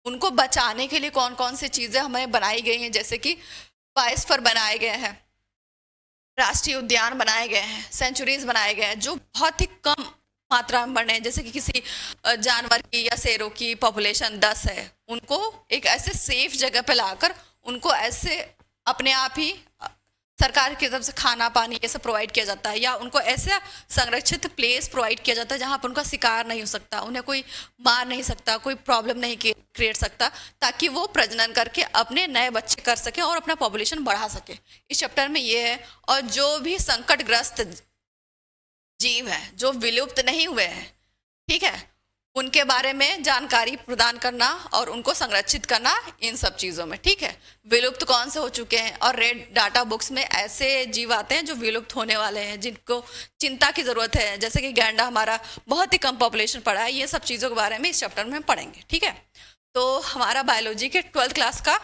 उनको बचाने के लिए कौन कौन सी चीज़ें हमें बनाई गई हैं, जैसे कि बायोस्फीयर बनाए गए हैं, राष्ट्रीय उद्यान बनाए गए हैं, सेंचुरीज बनाए गए हैं, जो बहुत ही कम मात्रा में बढ़ने हैं। जैसे कि किसी जानवर की या शेरों की पॉपुलेशन 10 है, उनको एक ऐसे सेफ जगह पे लाकर उनको ऐसे अपने आप ही सरकार की तरफ से खाना पानी ये सब प्रोवाइड किया जाता है, या उनको ऐसे संरक्षित प्लेस प्रोवाइड किया जाता है जहाँ पर उनका शिकार नहीं हो सकता, उन्हें कोई मार नहीं सकता, कोई प्रॉब्लम नहीं क्रिएट सकता, ताकि वो प्रजनन करके अपने नए बच्चे कर सके और अपना पॉपुलेशन बढ़ा सके। इस चैप्टर में ये है। और जो भी संकटग्रस्त जीव हैं, जो विलुप्त नहीं हुए हैं, ठीक है, उनके बारे में जानकारी प्रदान करना और उनको संरक्षित करना, इन सब चीज़ों में, ठीक है। विलुप्त कौन से हो चुके हैं, और रेड डाटा बुक्स में ऐसे जीव आते हैं जो विलुप्त होने वाले हैं, जिनको चिंता की ज़रूरत है, जैसे कि गैंडा हमारा बहुत ही कम पॉपुलेशन पड़ा है। ये सब चीज़ों के बारे में इस चैप्टर में पढ़ेंगे, ठीक है। तो हमारा बायोलॉजी के 12th क्लास का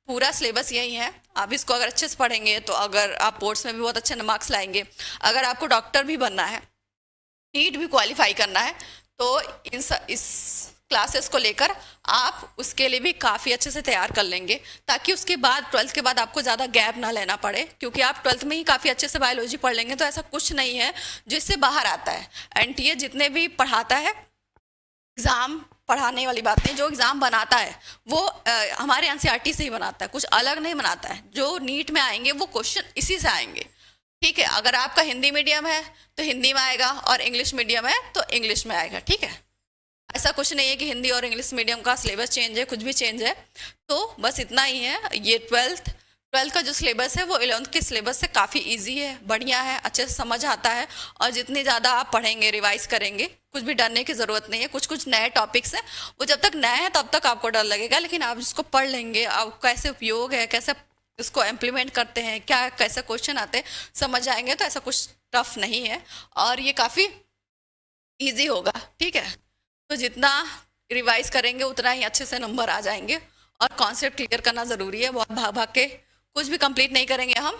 पूरा सिलेबस यही है। आप इसको अगर अच्छे से पढ़ेंगे तो अगर आप बोर्ड्स में भी बहुत अच्छे मार्क्स लाएंगे, अगर आपको डॉक्टर भी बनना है, नीट भी क्वालिफाई करना है, तो इस क्लासेस को लेकर आप उसके लिए भी काफ़ी अच्छे से तैयार कर लेंगे, ताकि उसके बाद 12th के बाद आपको ज़्यादा गैप ना लेना पड़े, क्योंकि आप 12th में ही काफ़ी अच्छे से बायोलॉजी पढ़ लेंगे तो ऐसा कुछ नहीं है जो इससे बाहर आता है। एनटीए जितने भी पढ़ाता है, एग्ज़ाम पढ़ाने वाली बात नहीं, जो एग्ज़ाम बनाता है वो हमारे एनसीईआरटी से ही बनाता है, कुछ अलग नहीं बनाता है। जो नीट में आएंगे वो क्वेश्चन इसी से आएंगे, ठीक है। अगर आपका हिंदी मीडियम है तो हिंदी में आएगा, और इंग्लिश मीडियम है तो इंग्लिश में आएगा, ठीक है। ऐसा कुछ नहीं है कि हिंदी और इंग्लिश मीडियम का सिलेबस चेंज है, कुछ भी चेंज है। तो बस इतना ही है। ये 12th 12th का जो सिलेबस है वो 11th के सिलेबस से काफ़ी इजी है, बढ़िया है, अच्छे से समझ आता है। और जितनी ज़्यादा आप पढ़ेंगे, रिवाइज करेंगे, कुछ भी डरने की ज़रूरत नहीं है। कुछ कुछ नए टॉपिक्स हैं, वो जब तक नए हैं तब तक आपको डर लगेगा, लेकिन आप इसको पढ़ लेंगे, आप कैसे उपयोग है, कैसे इसको इम्प्लीमेंट करते हैं, क्या कैसे क्वेश्चन आते हैं, समझ आएंगे, तो ऐसा कुछ टफ नहीं है और ये काफ़ी ईजी होगा। ठीक है, तो जितना रिवाइज करेंगे उतना ही अच्छे से नंबर आ जाएंगे। और कॉन्सेप्ट क्लियर करना ज़रूरी है, बहुत भाग भाग के कुछ भी कंप्लीट नहीं करेंगे हम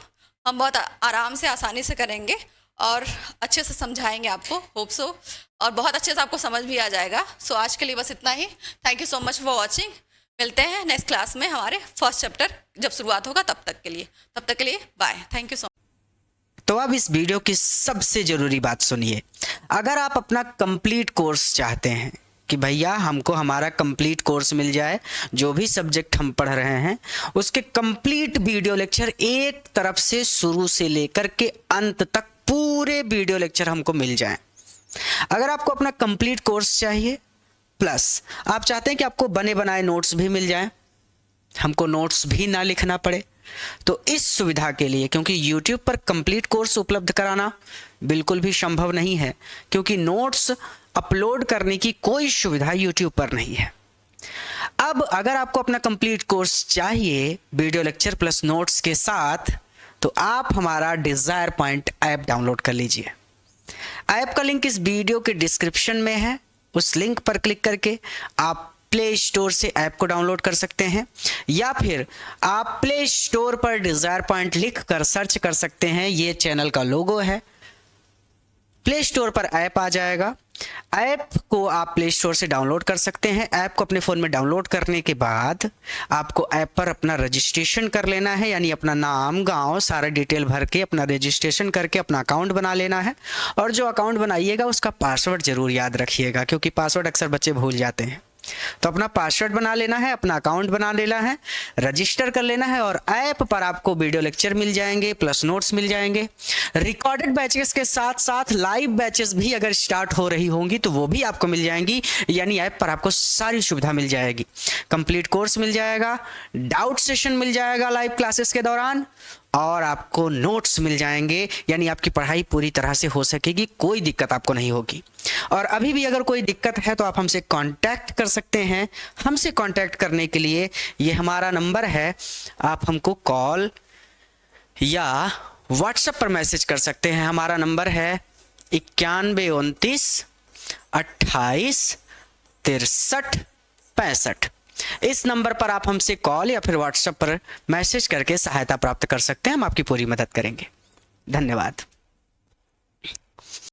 बहुत आराम से, आसानी से करेंगे और अच्छे से समझाएंगे आपको, होप सो, और बहुत अच्छे से आपको समझ भी आ जाएगा। सो आज के लिए बस इतना ही। Thank you so much for watching. मिलते हैं नेक्स्ट क्लास में हमारे फर्स्ट चैप्टर जब शुरुआत होगा, तब तक के लिए bye. Thank you so much. तो अब इस वीडियो की सबसे ज़रूरी बात सुनिए। अगर आप अपना कंप्लीट कोर्स चाहते हैं कि भैया हमको हमारा कंप्लीट कोर्स मिल जाए, जो भी सब्जेक्ट हम पढ़ रहे हैं उसके कंप्लीट वीडियो लेक्चर एक तरफ से शुरू से लेकर के अंत तक पूरे वीडियो लेक्चर हमको मिल जाएं। अगर आपको अपना कंप्लीट कोर्स चाहिए प्लस आप चाहते हैं कि आपको बने बनाए नोट्स भी मिल जाएं, हमको नोट्स भी ना लिखना पड़े, तो इस सुविधा के लिए, क्योंकि YouTube पर कंप्लीट कोर्स उपलब्ध कराना बिल्कुल भी संभव नहीं है, क्योंकि नोट्स अपलोड करने की कोई सुविधा YouTube पर नहीं है। अब अगर आपको अपना कंप्लीट कोर्स चाहिए वीडियो लेक्चर प्लस नोट्स के साथ, तो आप हमारा डिजायर पॉइंट ऐप डाउनलोड कर लीजिए। ऐप का लिंक इस वीडियो के डिस्क्रिप्शन में है, उस लिंक पर क्लिक करके आप प्ले स्टोर से ऐप को डाउनलोड कर सकते हैं, या फिर आप प्ले स्टोर पर डिजायर पॉइंट लिख कर सर्च कर सकते हैं। ये चैनल का लोगो है, प्ले स्टोर पर ऐप आ जाएगा। ऐप को आप प्ले स्टोर से डाउनलोड कर सकते हैं। ऐप को अपने फ़ोन में डाउनलोड करने के बाद आपको ऐप पर अपना रजिस्ट्रेशन कर लेना है, यानी अपना नाम, गांव, सारा डिटेल भर के अपना रजिस्ट्रेशन करके अपना अकाउंट बना लेना है। और जो अकाउंट बनाइएगा उसका पासवर्ड ज़रूर याद रखिएगा, क्योंकि पासवर्ड अक्सर बच्चे भूल जाते हैं। तो अपना पासवर्ड बना लेना है, अपना अकाउंट बना लेना है, रजिस्टर कर लेना है, और ऐप पर आपको वीडियो लेक्चर मिल जाएंगे प्लस नोट्स मिल जाएंगे। रिकॉर्डेड बैचेस के साथ साथ लाइव बैचेस भी अगर स्टार्ट हो रही होंगी तो वो भी आपको मिल जाएंगी, यानी ऐप पर आपको सारी सुविधा मिल जाएगी। कंप्लीट कोर्स मिल जाएगा, डाउट सेशन मिल जाएगा लाइव क्लासेस के दौरान, और आपको नोट्स मिल जाएंगे, यानी आपकी पढ़ाई पूरी तरह से हो सकेगी, कोई दिक्कत आपको नहीं होगी। और अभी भी अगर कोई दिक्कत है तो आप हमसे कांटेक्ट कर सकते हैं। हमसे कांटेक्ट करने के लिए ये हमारा नंबर है, आप हमको कॉल या व्हाट्सएप पर मैसेज कर सकते हैं। हमारा नंबर है 9129 28 63 65। इस नंबर पर आप हमसे कॉल या फिर व्हाट्सएप पर मैसेज करके सहायता प्राप्त कर सकते हैं, हम आपकी पूरी मदद करेंगे। धन्यवाद।